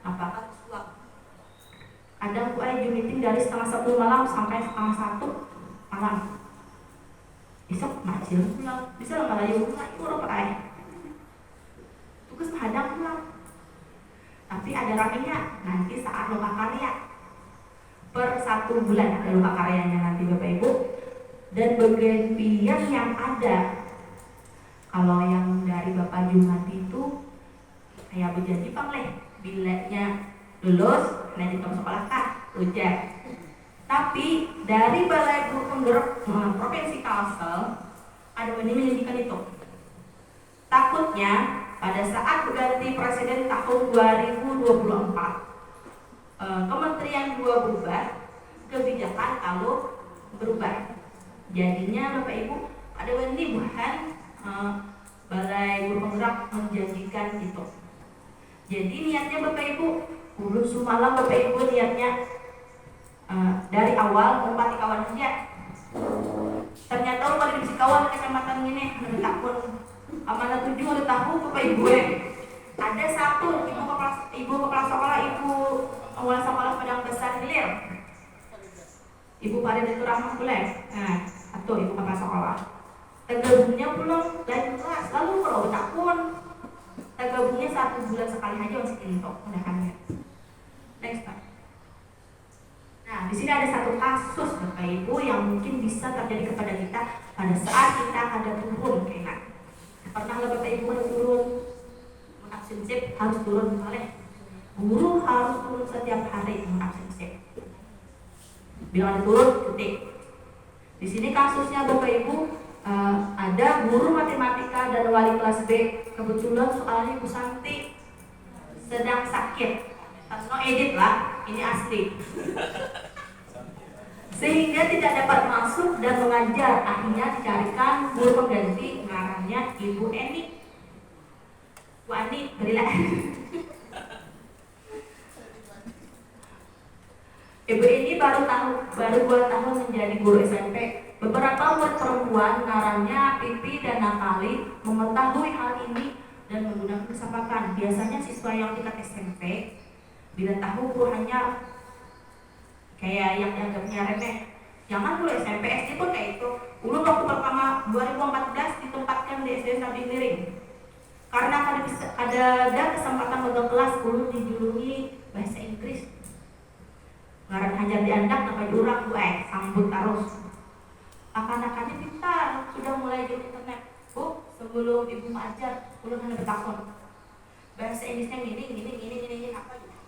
apakah suap. Kadang Zoom meeting dari 1:30 malam sampai 1:30 malam. Besok macil pulang, bisa lah Melayu urut tugas menghadang pulang. Tapi ada ramenya nanti saat loka karya. Per 1 bulan ada loka karyanya nanti Bapak Ibu. Dan bagian yang ada, kalau yang dari Bapak Jumati itu kayak berjanji pangleh, bilanya lulus, nanti ke sekolah ujian. Tapi dari Balai Guru Penggerak Provinsi Kalsel ada menjanjikan itu. Takutnya pada saat berganti presiden tahun 2024, kementerian 2 berubah, kebijakan kalau berubah. Jadinya Bapak Ibu ada ini bukan Balai Guru Penggerak menjanjikan itu. Jadi niatnya Bapak Ibu, ulun semalam Bapak Ibu niatnya dari awal empati kawan aja. Ternyata lu pada di kawan kecamatan ini mendetak pun amanah 7 udah tahu Bapak Ibu ada satu ibu kepala sekolah, ibu awal sekolah Padang Besar Hilir, Ibu Paridetu Rahmat Buleh. Nah, satu ibu kepala sekolah. Tergabungnya pulang dan kelas, lalu kalau bertakun tergabungnya 1 bulan sekali aja masih untuk mudahannya. Next Pak. Nah, di sini ada satu kasus Bapak Ibu yang mungkin bisa terjadi kepada kita pada saat kita ada turun keingat. Pernah Bapak Ibu ada turun absensif harus turun oleh guru harus turun setiap hari absensif. Bila ada turun titik. Di sini kasusnya Bapak Ibu ada guru matematika dan wali kelas B, kebetulan soalnya Ibu Santi sedang sakit. No edit lah, ini asli. Sehingga tidak dapat masuk dan mengajar. Akhirnya dicarikan guru pengganti, namanya Ibu Eni. Bu Ani, berilah. Ibu ini baru 2 tahun menjadi guru SMP. Beberapa murid perempuan ngarannya Pipi dan Natali mengetahui hal ini dan menggunakan kesempatan. Biasanya siswa yang tingkat SMP bila tahu hanya kayak yang dianggapnya remeh. Jangan mulai SMP, SD pun kayak itu. Dulu waktu pertama 2014 ditempatkan di SD Sabi Miring. Karena ada kesempatan megang kelas, dulu dijuluki bahasa Inggris. Ngaran hajar diandak sampai diurang sambut terus. Akan-akannya pintar, sudah mulai di internet. Bu, sebelum ibu mengajar, belum hanya bertakon. Bahasa Inggrisnya gini apa gitu.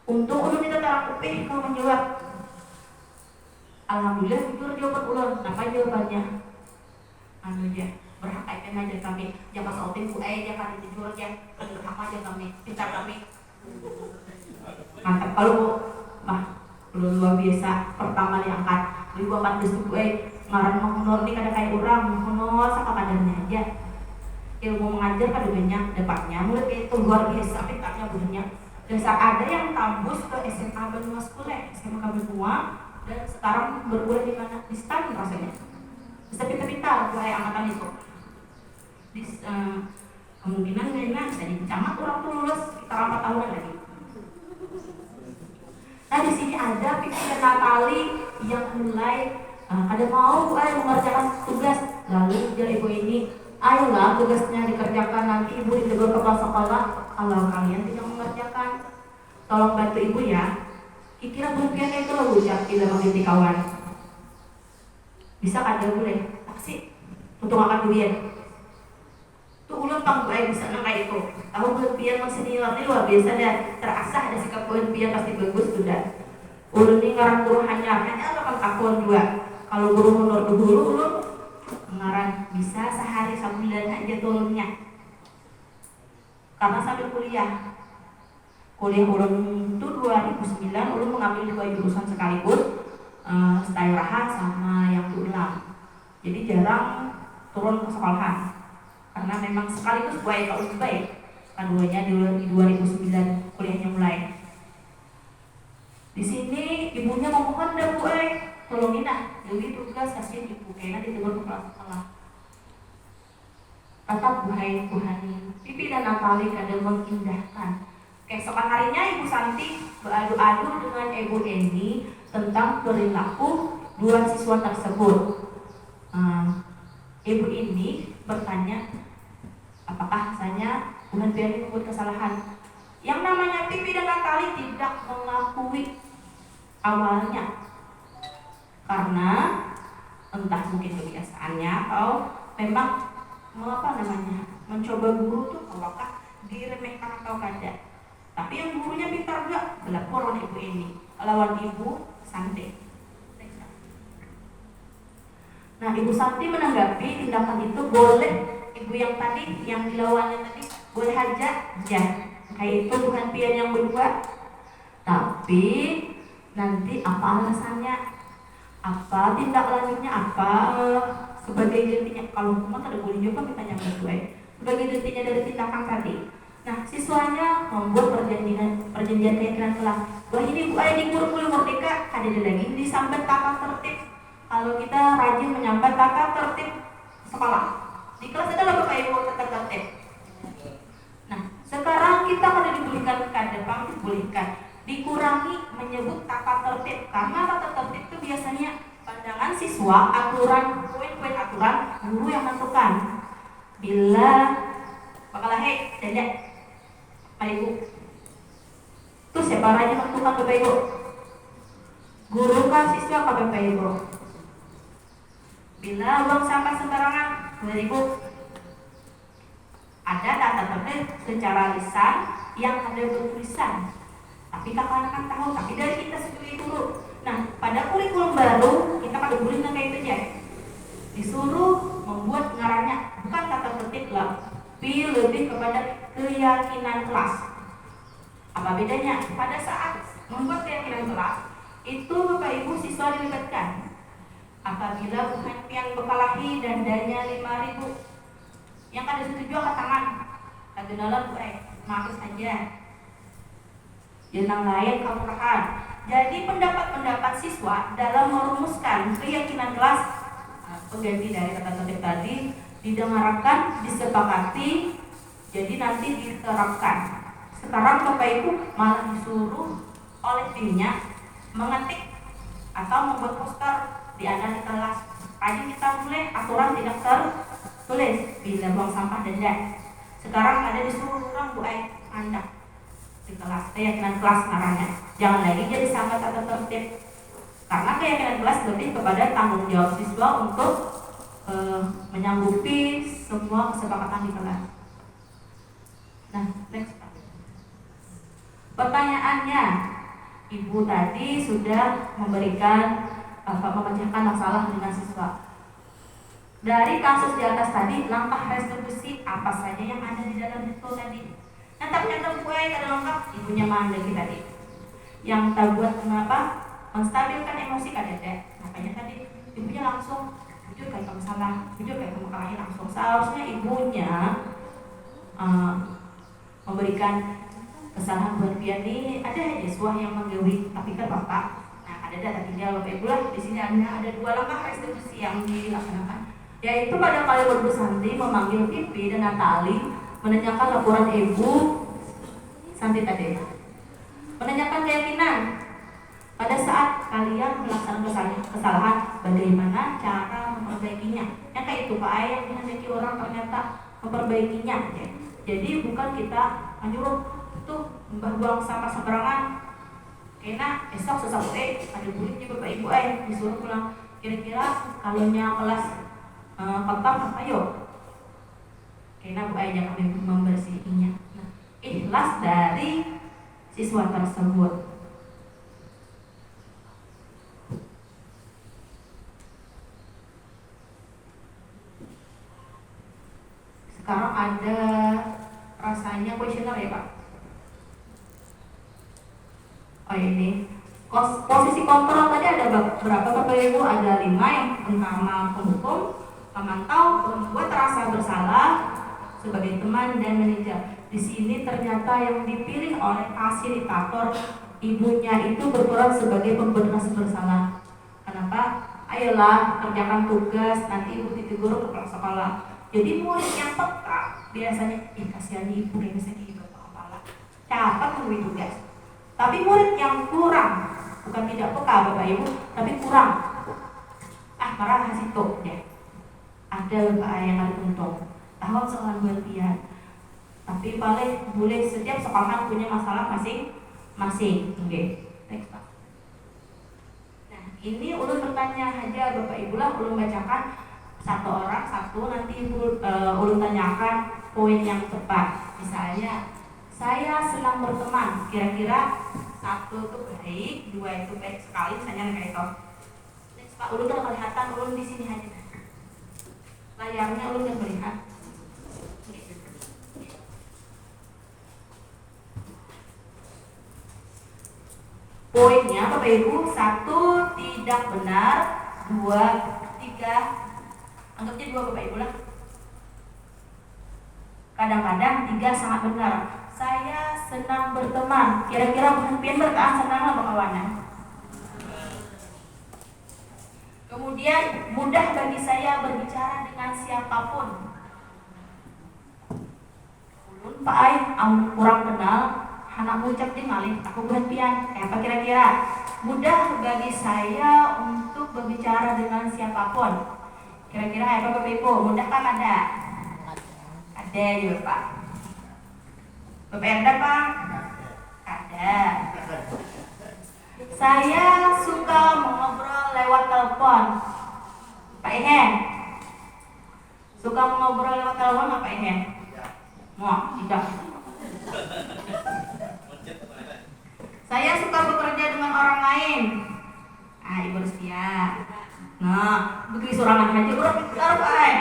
Untung ulun itu terangkupi kalau menjawab. Alhamdulillah jujur jawaban ulun. Apa jawabannya? Anu aja berhak aja kami. Jangan sautin ku dia kan jujur aja. Berhak aja kami. Pintar kami. Mantap kalau ulun luar biasa pertama diangkat. 2014 ku ngaran menghonor nih kada kayak orang menghonor saka kadarnya aja. Ilmu mengajar kada banyak dapatnya. Mulut itu luar biasa pintarnya budenya. Dasar ada yang tembus ke SMA Benua Sekolah, SMA Benua, dan sekarang berkuliah di mana? Di STAN rasanya. Bisa pintar-pintar buat angkatan itu. Kemungkinan Nena bisa di camat orang tuh lulus sekitar 4 tahunan lagi. Nah di sini ada pikiran Natali yang mulai kada mau mengerjakan tugas. Lalu dia ibu ini, ayolah tugasnya dikerjakan, nanti ibu ditegur kepala sekolah kalau kalian tidak mengerjakan. Tolong bantu ibu ya. Kira bukannya itu loh ucap tidak mengerti kawan. Bisa kada boleh. Taksi untuk makan duit. Tuh ulun pang bisa kayak itu. Tahu ulun pian masih senior ini luar biasa dan terasah ada sikap ulun pian pasti bagus sudah. Ulun ini ngarang guru hanya apa kakuan dua. Kalau guru honor guru ulun ngarang bisa sehari sebulan aja turunnya. Karena sambil kuliah ulun itu 2009 ulun mengambil 2 jurusan sekaligus, Stairaha sama yang diulang. Jadi jarang turun ke sekolahan karena memang sekaligus baik kalau baik. Keduanya di 2009 kuliahnya mulai. Di sini ibunya ngomongkan dah bu tolongin jadi tugas kasihin ibu kayaknya ditegur kepala sekolah. Tetap buhai buhani pipi dan Natali kadang mengindahkan. Keesokan harinya Ibu Santi beradu-adu dengan Ibu Eni tentang perilaku 2 siswa tersebut. Ibu ini bertanya, apakah rasanya Tuhan Piani membuat kesalahan? Yang namanya Pipi dan Natali tidak mengakui awalnya karena entah mungkin kebiasaannya atau memang mencoba guru tuh apakah diremehkan atau kada. Tapi yang gurunya pintar juga berlapor lawan ibu ini, lawan Ibu Santi. Nah, Ibu Santi menanggapi tindakan itu boleh ibu yang tadi yang dilawannya tadi boleh aja ya kayak itu bukan pian yang berdua. Tapi nanti apa alasannya, apa tindak lanjutnya, apa sebagai gantinya. Kalau hukuman ada boleh juga kita yang berdua sebagai gantinya dari tindakan tadi. Nah, siswanya membuat perjanjian keyakinan kelas. Wah ini Bu di kurikulum merdeka ada lagi disambat tata tertib. Kalau kita rajin menyambat tata tertib sekolah, di kelas ada Bapak Ibu tata tertib. Nah, sekarang kita kada dibolehkan dibolehkan dikurangi menyebut tata tertib karena tata tertib itu biasanya pandangan siswa, aturan, poin-poin aturan guru yang menentukan. Bila bakalah tidak Pak Ibu. Terus siapa aja menentukan Bapak Ibu? Guru kah siswa kah Bapak Ibu? Bila buang sampah sembarangan, Bapak Ibu. Ada tata tertib secara lisan yang ada bertulisan. Tapi kakak akan tahu, tapi dari kita sendiri dulu. Nah, pada kurikulum baru kita pada boleh kayak itu aja. Disuruh membuat ngarannya bukan tata tertib lah, tapi lebih kepada keyakinan kelas. Apa bedanya? Pada saat membuat keyakinan kelas itu Bapak Ibu siswa dilibatkan. Apabila bukan yang bekalahi dan dana 5.000 yang kada setuju angkat tangan. Kagenalan maaf saja. Yang lain kamurahan. Jadi pendapat-pendapat siswa dalam merumuskan keyakinan kelas pengganti dari tata tertib tadi didengarkan, disepakati, jadi nanti diterapkan. Sekarang Bapak Ibu malah disuruh oleh timnya mengetik atau membuat poster di ada di kelas. Tadi kita boleh aturan tidak tertulis bila buang sampah denda. Sekarang ada disuruh orang anda di kelas keyakinan kelas caranya. Jangan lagi jadi sama tata tertib. Karena keyakinan kelas lebih kepada tanggung jawab siswa untuk menyanggupi semua kesepakatan di kelas. Nah, next. Pertanyaannya, Ibu tadi sudah memberikan memecahkan masalah dengan siswa. Dari kasus di atas tadi, langkah restitusi apa saja yang ada di dalam itu tadi? Yang ternyata gue ada lengkap, ibunya mandiri tadi. Yang tak buat kenapa? Menstabilkan emosi kadang. Makanya tadi ibunya langsung jujur kayak kamu salah, jujur kayak kamu kalahin langsung. Seharusnya ibunya memberikan kesalahan buat Pian ini. Ada siswa yang menggawi, tapi kan bapak. Nah ada data tinggal bapak ibu lah. Di sini ada 2 langkah restitusi yang dilaksanakan, yaitu pada kali berdua Santi memanggil Pipi dan Natali menanyakan laporan ibu Santi tadi, menanyakan keyakinan pada saat kalian melaksanakan kesalahan, bagaimana cara memperbaikinya. Yang kayak itu Pak Ayah yang menghendaki orang ternyata memperbaikinya ya. Jadi bukan kita menyuruh tuh buang sampah sembarangan, karena besok sesuatu ada bulik juga Bapak Ibu disuruh pulang. Kira-kira kalau kelas kotor ayo karena Bu Ayah jangan membersihinya. Nah, ikhlas dari siswa tersebut. Sekarang ada rasanya kuesioner ya Pak. Oh ini posisi kontrol tadi ada berapa Bapak Ibu? Ada 5 yang pertama penghukum, memantau, membuat terasa bersalah sebagai teman dan manajer. Di sini ternyata yang dipilih oleh fasilitator ibunya itu berperan sebagai pembuat rasa bersalah. Kenapa? Ayolah kerjakan tugas, nanti ibu ditegur ke sekolah. Jadi murid yang peka biasanya kasihan ibu yang bisa gitu kepala capek menunggu tugas. Tapi murid yang kurang, bukan tidak peka Bapak Ibu, tapi kurang marah kasih tuh ya. Ada Bapak yang ada untung tahun sekolah berlian, tapi paling boleh setiap sekolah punya masalah masing-masing. Oke, next Pak. Nah ini ulun bertanya aja Bapak Ibu lah, ulun bacakan satu orang satu, nanti ulun tanyakan poin yang tepat. Misalnya saya senang berteman, kira-kira 1 itu baik, 2 itu baik sekali, misalnya kayak itu. Next Pak, ulun udah kelihatan, ulun di sini aja. Layarnya ulun udah melihat. Poinnya Bapak Ibu, 1 tidak benar, 2, 3, anggapnya 2 Bapak Ibu lah. Kadang-kadang 3 sangat benar. Saya senang berteman, kira-kira pian bertahan senang apa kawannya. Kemudian mudah bagi saya berbicara dengan siapapun. Ulun Pak Ai, kurang kenal, anak ucap di malih, aku gantian. Apa kira-kira? Mudah bagi saya untuk berbicara dengan siapapun. Kira-kira apa Bapak Ibu? Mudah kan ada? Ada juga Pak. Bapak ada Pak? Ada. Saya suka mengobrol lewat telepon. Pak Ihan, suka mengobrol lewat telepon nggak Pak Ihan? Mau, tidak. Saya suka bekerja dengan orang lain. Ibu Rustia. Nah, begitu sorangan aja udah pintar Pak.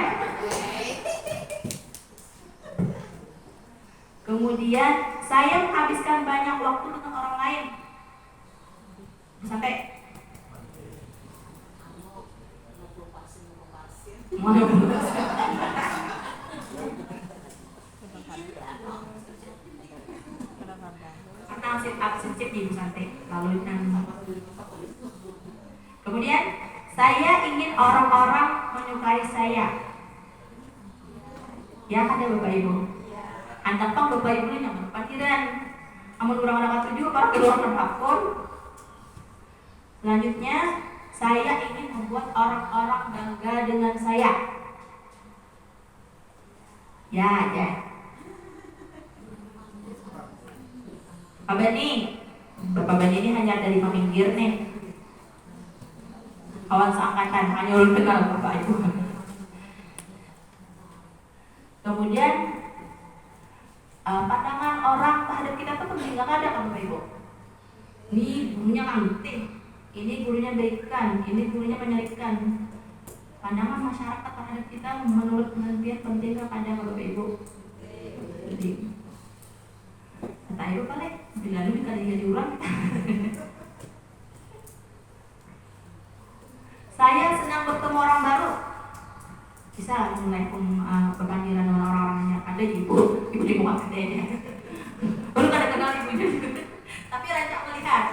Kemudian saya menghabiskan banyak waktu dengan orang lain. Sampai karena sit di santai lalu kemudian saya ingin orang-orang menyukai saya. Ya ada Bapak Ibu. Antak tong Bapak Ibu yang berpikiran amun orang-orang tujuh para keluar terpapun. Selanjutnya saya ingin membuat orang-orang bangga dengan saya. Ya. Bapak Bani ini hanya dari peminggir nih. Kawan seangkatan, hanya ulun kenal Bapak Ibu. Kemudian pandangan orang terhadap kita tuh penting nggak ada kan Bapak Ibu? Ini gurunya kanting, ini gurunya berikan, ini gurunya menyerikan. Pandangan masyarakat terhadap kita menurut penelitian pentingkah pandangan Bapak Ibu? Jadi kata Ibu paling bila lu dikali ulang. Saya senang bertemu orang baru. Bisa mulai berpandiran dengan orang-orang yang ada di ibu di muka gedenya. Baru kada kenal ibunya, tapi rancak melihat.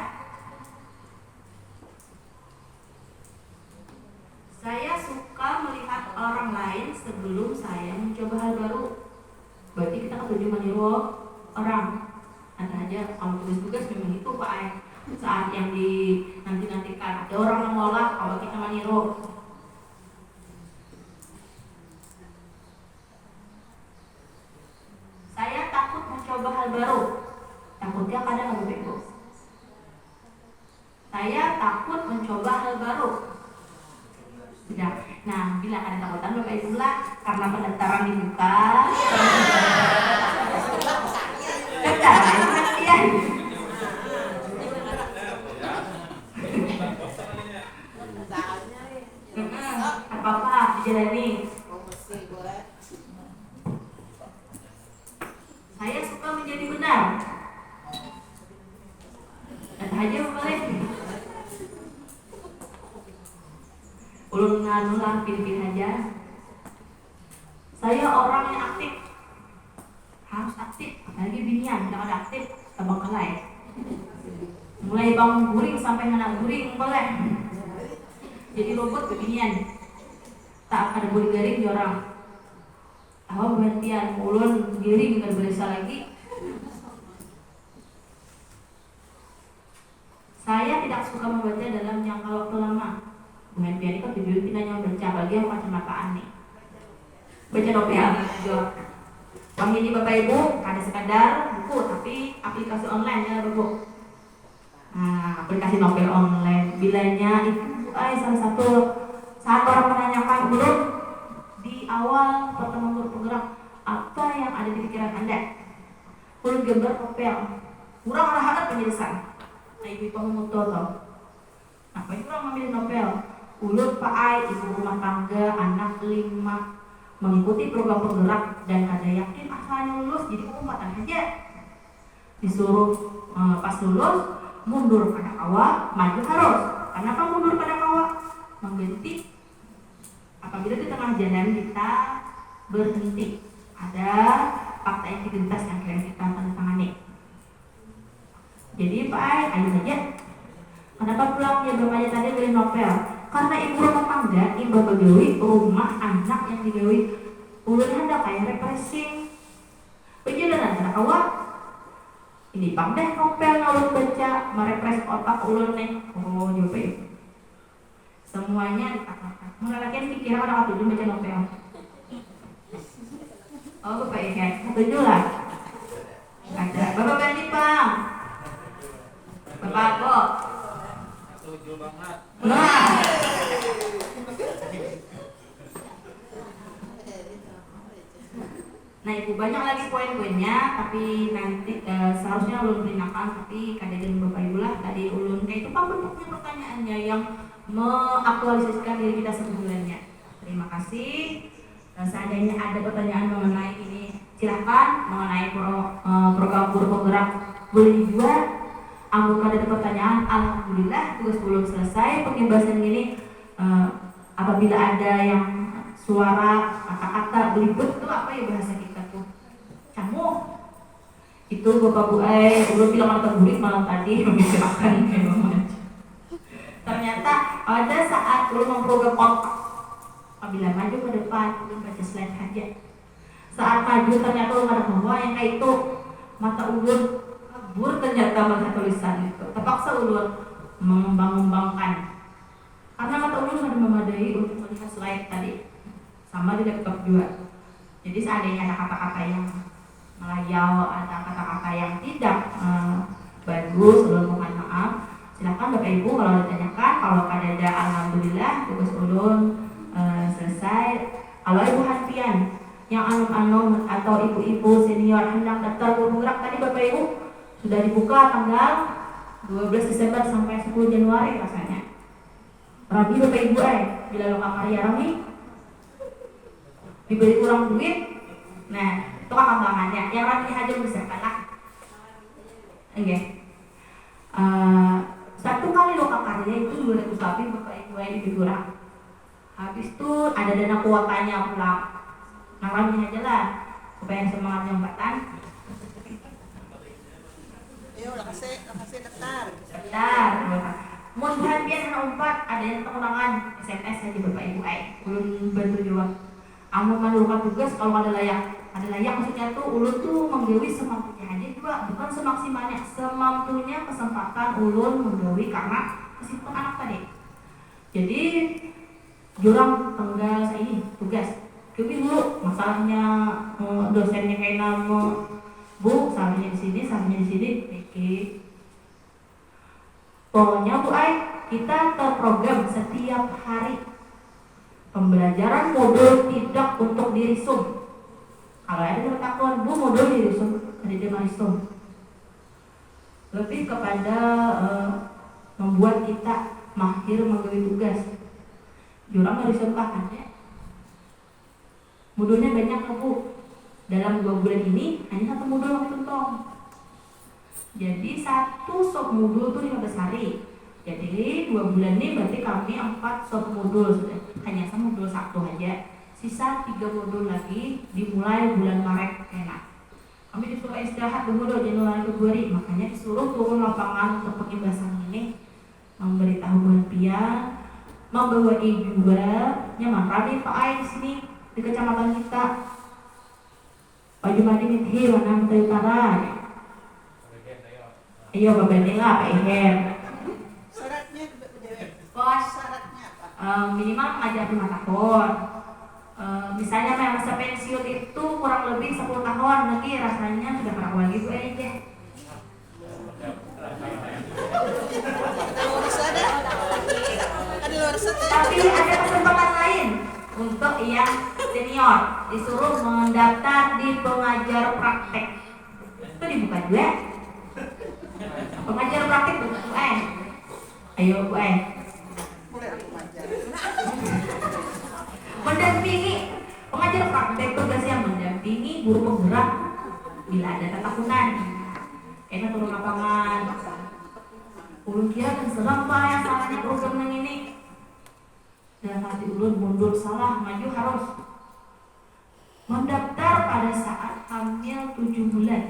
Saya suka melihat orang lain sebelum saya mencoba hal baru. Berarti kita ketujuh meniru orang. Ada aja kalau tugas-tugas memang itu Pak Ay. Saat yang nantikan ada orang yang mengolah kalau kita meniru. Saya takut mencoba hal baru. Takutnya kadang Bapak Ibu. Saya takut mencoba hal baru. Sudah. Nah, bila ada takutan Bapak Ibu lah karena pendaftaran dibuka. Pendaftaran perhatian. Apa-apa dijalani. Saya suka menjadi benar. Dan aja boleh. Ulun nganu lah, pilih-pilih aja. Saya orang yang aktif. Harus aktif, apalagi binian, tidak ada aktif, tabang kelai. Mulai bangun guring sampai anak guring boleh. Jadi robot kebinian. Tak ada boleh garing di orang. Awak berhentian, ulun giring dan berisa lagi. Saya tidak suka membaca dalam jangka waktu lama. Berhentian itu tujuan tidak hanya membaca, apalagi yang kacamataan nih. Baca novel. Bang ini Bapak Ibu, ada sekadar buku, tapi aplikasi online ya Bapak. Nah, aplikasi novel online. Bilanya itu salah satu saat orang menanyakan belum di awal pertemuan guru penggerak apa yang ada di pikiran Anda? Ulun gambar novel. Kurang ada penjelasan. Nah, ibu pemutu toh. Apa itu orang memilih novel? Ulun Pak Ai, ibu rumah tangga, anak 5, mengikuti program penggerak dan kada yakin asalnya lulus jadi umpatan aja. Disuruh pas lulus mundur pada awal, maju harus. Kenapa mundur pada awal? Mengganti apabila di tengah jalan kita berhenti, ada fakta integritas yang kira kita tanda tangani. Jadi Pak Ai, ayo aja. Kenapa pulang dia bermaja tadi beli novel? Karena ibu rumah tangga, ibu begawi rumah anak yang digawi. Ulun ada kayak refreshing. Perjalanan ada awak. Ini pang deh novel ulun baca, merefresh otak ulun nih. Oh, nyoba. Semuanya dikatakan. Mengalahkan pikiran orang tujuh baca novel. Oh, Bapak ya, tujuh lah. Ada. Bapak ganti Bang. Bapak kok. Setuju banget. Nah. Nah, Ibu banyak lagi poin-poinnya, tapi nanti seharusnya ulun perinakan, tapi kadang Bapak Ibu lah tadi ulun kayak itu bentuknya pertanyaannya yang mengaktualisasikan diri kita sebulannya. Terima kasih. Seandainya ada pertanyaan mengenai ini, silakan mengenai program guru penggerak boleh dibuat. Apabila ada pertanyaan, alhamdulillah tugas belum selesai. Pembebasan ini apabila ada yang suara kata-kata belibet itu apa ya bahasa kita tuh? Camuk. Itu Bapak Bu belum bilang kata bulik malam tadi membicarakan memang. Ternyata pada saat belum memprogram otak, apabila maju ke depan, belum baca slide aja. Saat maju ternyata belum ada bahwa yang kayak itu mata ulun kabur ternyata melihat tulisan itu. Terpaksa ulun mengembang-ngembangkan karena mata ulun sudah memadai untuk melihat slide tadi, sama tidak tetap juga. Jadi seandainya ada kata-kata yang melayau, ada kata-kata yang tidak bagus, ulun mohon maaf. Silakan Bapak Ibu kalau ditanyakan. Kalau ada alhamdulillah tugas ulun selesai. Kalau Ibu Hanfian yang anum-anum atau ibu-ibu senior hendak daftar guru penggerak tadi Bapak Ibu sudah dibuka tanggal 12 Desember sampai 10 Januari rasanya. Rabi Bapak Ibu bila lokal karya Rami diberi kurang duit, nah itu kan tambahannya. Yang Rami aja bisa kalah. Oke. Satu kali lokal karya itu 200 lebih Bapak Ibu lebih kurang. Habis itu ada dana kuotanya pulang. Nah Rami aja lah supaya semangat nyempatan. Ayo kasih daftar. Daftar. Mau perhatian anak 4 ada yang pengulangan SMS aja Bapak Ibu belum bantu jawab. Amun melakukan tugas kalau ada layak maksudnya tuh ulun tuh menggawi semampunya aja juga, bukan semaksimalnya, semampunya kesempatan ulun menggawi karena kesibukan anak tadi. Jadi jurang tanggal saya ini tugas gawi dulu masalahnya dosennya kayak nama Bu, salahnya di sini, oke. Pokoknya Bu kita terprogram setiap hari pembelajaran modul tidak untuk dirisum. Kalau ada ketakuan Bu modul dirisum, ada dia marisum. Lebih kepada membuat kita mahir menggawi tugas. Jurang merisum kan ya. Modulnya banyak Bu. Dalam 2 bulan ini hanya 1 modul yang ditentang. Jadi 1 sub modul itu 15 hari. Jadi 2 bulan ini berarti kami 4 sub modul sudah. Hanya sama modul 1 aja. Sisa 3 modul lagi dimulai bulan Maret enak. Kami disuruh istirahat dulu Januari Februari, makanya disuruh turun lapangan untuk pengimbasan ini, memberitahu Bulan membawa juga nyaman Rabi Pak Ai di sini di kecamatan kita. Pak Jumadi Mithi mana Menteri Utara. Ayo babene lah Pak Iher. Syaratnya Bos, syaratnya apa? minimal mengajar 5 tahun. Misalnya masa pensiun itu kurang lebih 10 tahun lagi rasanya sudah pernah lagi Bu aja. Tapi ada kesempatan lain untuk yang senior disuruh mendaftar di pengajar praktek. Itu dibuka juga. Pengajar praktek Bu ayo Bu Boleh aku ajar. mendampingi pengajar praktek tugasnya mendampingi guru penggerak bila ada tatakunan. Enak turun lapangan. Ulun kira dan serang Pak yang salahnya program ini. Dan hati ulun mundur salah, maju harus. Mendaftar pada saat hamil 7 bulan.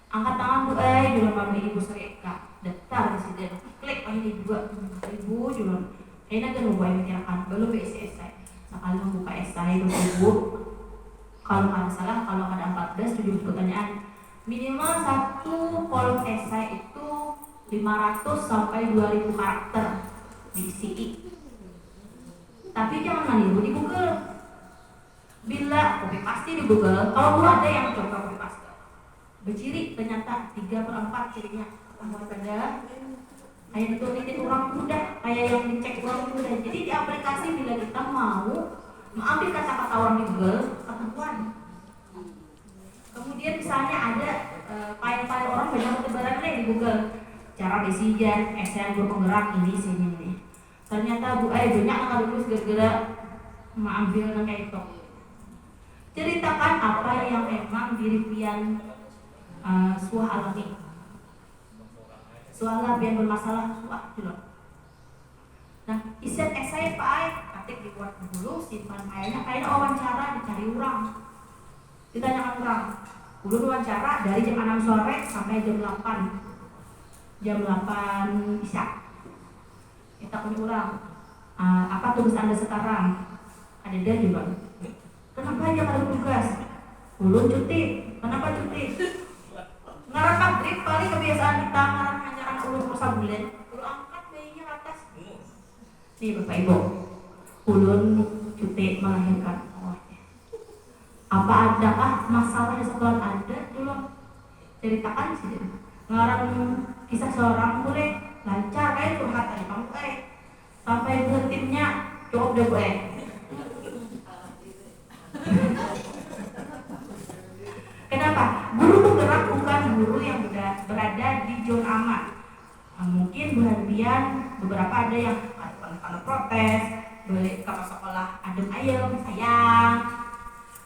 Angkat tangan Bu jualan mami ibu saya daftar di sini. Klik ini juga ibu jualan. Kayaknya kan lupa yang mikirkan belum BSS saya. Sekali membuka esai itu ibu. Kalau nggak salah kalau ada 14 7 pertanyaan. Minimal 1 kolom esai itu 500 sampai 2000 karakter diisi. Tapi jangan meniru di Google. Bila copy paste di Google, kalau belum ada yang coba copy paste. Berciri ternyata 3/4 cirinya. Tambah pada kayak ditulisin orang muda, kayak yang dicek orang muda. Jadi di aplikasi bila kita mau mengambil kata-kata orang di Google, ketahuan. Kemudian misalnya ada file-file orang banyak bertebaran di Google. Cara besijan, SN berpenggerak ini sini nih. Ternyata Bu banyak yang lulus gara-gara mengambil kayak itu. Ceritakan apa yang emang diri pian suah alami. Suah yang bermasalah suah gitu. Nah, isi esai Pak ketik dibuat dulu, simpan filenya, kayaknya wawancara dicari orang. Ditanyakan orang. Dulu wawancara dari jam 6 sore sampai jam 8. Jam 8 bisa. Kita punya ulang apa tugas Anda sekarang? Ada dia juga. Kenapa aja kalau tugas? Ulun cuti. Kenapa cuti? Ngarang maghrib paling kebiasaan kita ngarang hanya anak ulun masa bulan. Ulun angkat bayinya ke atas. Nih Bapak Ibu, ulun cuti melahirkan. Apa adakah masalah di sekolah Anda? Dulu ceritakan sih. Ngarang kisah seorang boleh lancar curhat tadi kamu sampai berhentinya cukup deh Bu Kenapa? Guru penggerak bukan guru yang berada di zona aman. Mungkin bulan pian beberapa ada yang kalau protes beli ke sekolah adem ayem sayang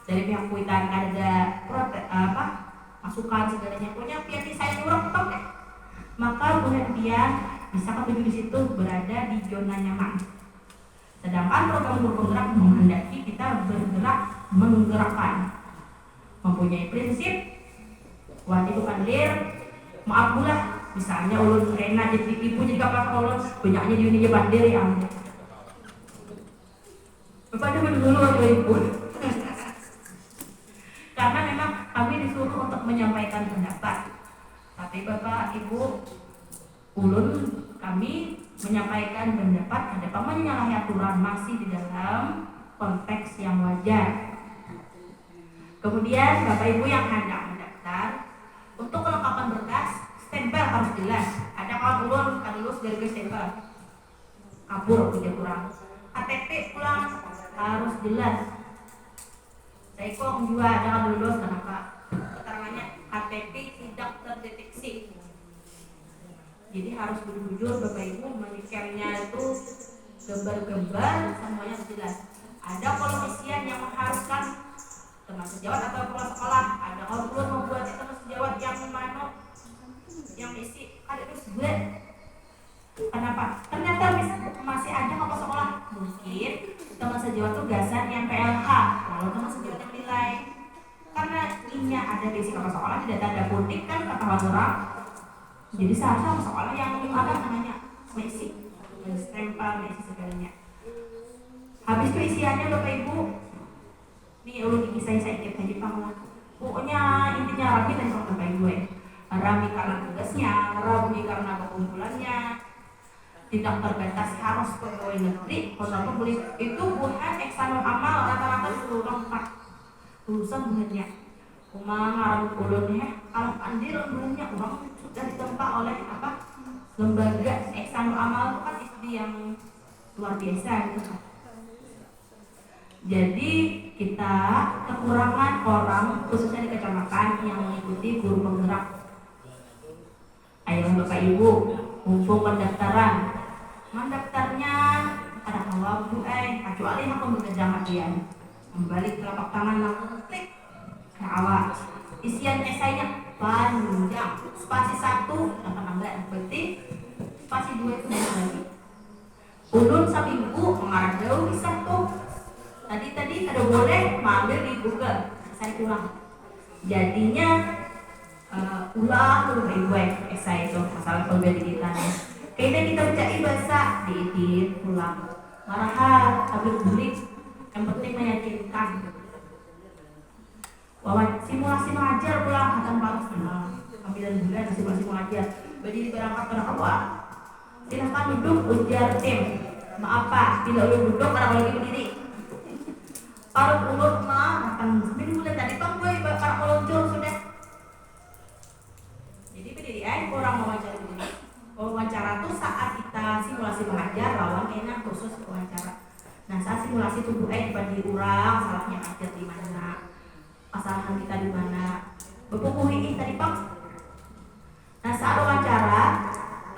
dari pihak kuitan ada protes masukan segalanya punya pihak saya kurang top deh, maka bulan pian bisa ketujuh di situ berada di zona nyaman. Sedangkan program guru penggerak menghendaki kita bergerak menggerakkan, mempunyai prinsip wajib kadir maaf bulah. Misalnya ulun enak jadi ibu jadi kapal ulun banyaknya di dunia bandir ya Bapak dulu aja ibu karena memang kami disuruh untuk menyampaikan pendapat, tapi Bapak Ibu ulun kami menyampaikan pendapat ada menyalahi aturan masih di dalam konteks yang wajar. Kemudian Bapak Ibu yang hendak mendaftar untuk kelengkapan berkas stempel harus jelas. Ada kawan ulun kan lulus dari stempel kabur tidak kurang. KTP pulang harus jelas. Saya kok juga ada kan lulus kenapa? Keterangannya KTP tidak terdeteksi. Jadi harus jujur Bapak Ibu menikmnya itu gambar-gambar semuanya jelas. Ada kolom isian yang mengharuskan teman sejawat atau kepala sekolah. Ada kawan ulun membuat teman sejawat yang mana yang isi ada terus gue kenapa ternyata masih ada kepala sekolah mungkin teman sejawat tugasan yang PLH lalu teman sejawat yang nilai karena ini ada basic kepala sekolah tidak ada kutip kan kata orang jadi seharusnya kepala sekolah yang ada namanya basic stempel basic segalanya. Habis isiannya Bapak Ibu nih ulun saya ikut aja panglah pokoknya intinya rapi dan Bapak Ibu rapi karena tugasnya, rapi karena kekumpulannya, tidak terbatas harus pegawai negeri, kalau beli itu bukan eksamen amal rata-rata seluruh lengkap lulusan bulannya. Cuma ngarang ulunnya, kalau andir bulannya uang sudah ditempa oleh lembaga eksamen amal itu kan SD yang luar biasa gitu. Jadi kita kekurangan orang khususnya di kecamatan yang mengikuti guru penggerak. Ayo Bapak Ibu, mumpung pendaftaran. Mendaftarnya ada kawal Bu kecuali aku bekerja matian. Membalik telapak tangan langsung klik. Nah, isian esainya panjang. Spasi 1 dapat nambah berarti spasi 2 itu banyak lagi. Ulun seminggu mengarah jauh bisa tuh. Tadi ada boleh mampir di Google. Saya ulang. Jadinya ulang dulu Ibu esai itu masalah pembelajaran digitalnya. Kayaknya kita mencari bahasa diedit ulang. Marahan, tablet bulik. Yang penting meyakinkan. Simulasi mengajar pulang akan panas ambilan bulan simulasi mengajar. Berdiri berangkat pada awal. Silahkan duduk ujar tim. Maaf Pak, tidak ulun duduk karena lagi berdiri. Parut ulun mah akan seminggu bulan tadi Bang gue para meluncur sudah. Jadi pendirian orang wawancara dulu. Wawancara tuh saat kita simulasi mengajar lawan enak khusus wawancara. Nah saat simulasi tubuh diurang salahnya ajar di mana, kesalahan kita di mana. Bebuku ini tadi Pak. Nah saat wawancara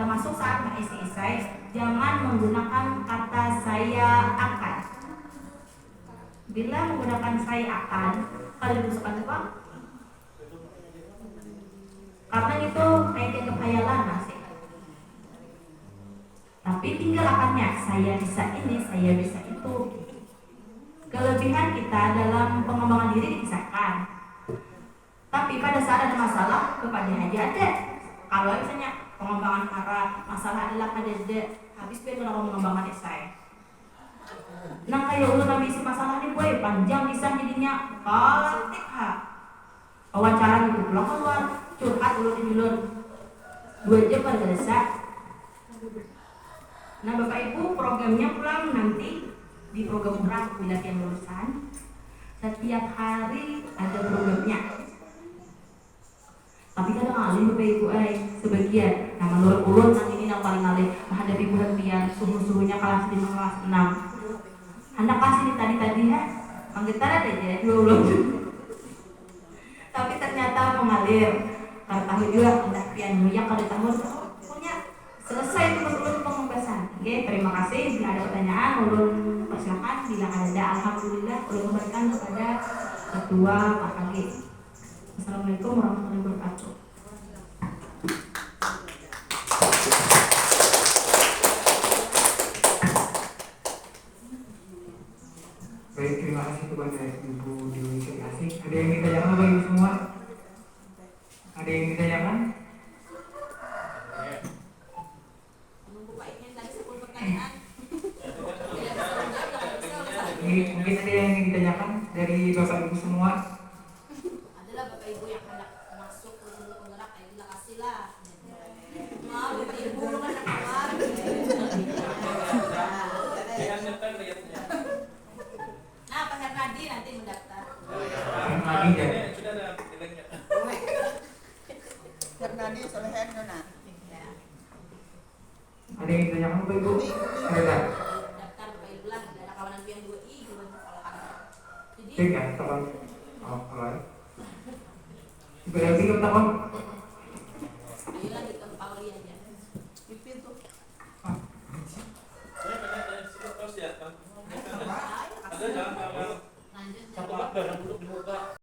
termasuk saat mengisi-isai jangan menggunakan kata saya akan. Bila menggunakan saya akan kalian masukkan apa? Karena itu kayak kehayalan masih. Tapi tinggal akannya saya bisa ini, saya bisa itu. Kelebihan kita dalam pengembangan diri dikisahkan. Tapi pada saat ada masalah kepada aja ada. Kalau misalnya pengembangan arah masalah adalah ada habis dia kalau mengembangkan esai. Nah kayak ulun habis masalah nih boy panjang bisa jadinya kalatik wawancara gitu pulang keluar curhat ulun 2 jam pada desa. Nah Bapak Ibu programnya pulang nanti di program kurang latihan lulusan setiap hari ada programnya. Tapi kadang alim Bapak Ibu sebagian. Nah menurut ulun ini yang paling alim menghadapi bulan biar suhu-suhunya kelas 5 kelas 6. Anda kasih tadi ya, menggetar aja dua ulun. Tapi ternyata mengalir. Kalau tahu juga hendak pian muyak kalau tahun punya Selesai tugas ulun pembahasan. Oke, terima kasih. Bila ada pertanyaan, ulun persilakan. Bila ada, alhamdulillah ulun kembalikan kepada Ketua Pak KG. Assalamualaikum warahmatullahi wabarakatuh. Baik, terima kasih kepada Ibu Dewi Sri Asih. Ada yang ditanyakan Bapak Ibu semua? Ada yang ditanyakan? Menunggu Pak Ikin tadi 10 pertanyaan. Mungkin ada yang ingin ditanyakan dari Bapak Ibu semua? Adalah Bapak Ibu yang hendak masuk ke guru penggerak, ayolah kasihlah. Maaf, Bapak Ibu belum ada keluar. Nah, Pak Hernadi nanti mendaftar. Lagi ya. Sudah ada nilainya. Hernadi Solehan Nona. Ya, Ada yang ditanyakan Bapak Ibu? Ada. daftar Bapak Ibu lah. Ada kawanan yang 2I juga sekolahan. Jadi, Baik ya, teman. Oh, alright. Berarti kita kan ayolah di Pauli aja. Pipi tuh. Saya pengen terus ya kan. Ada jangan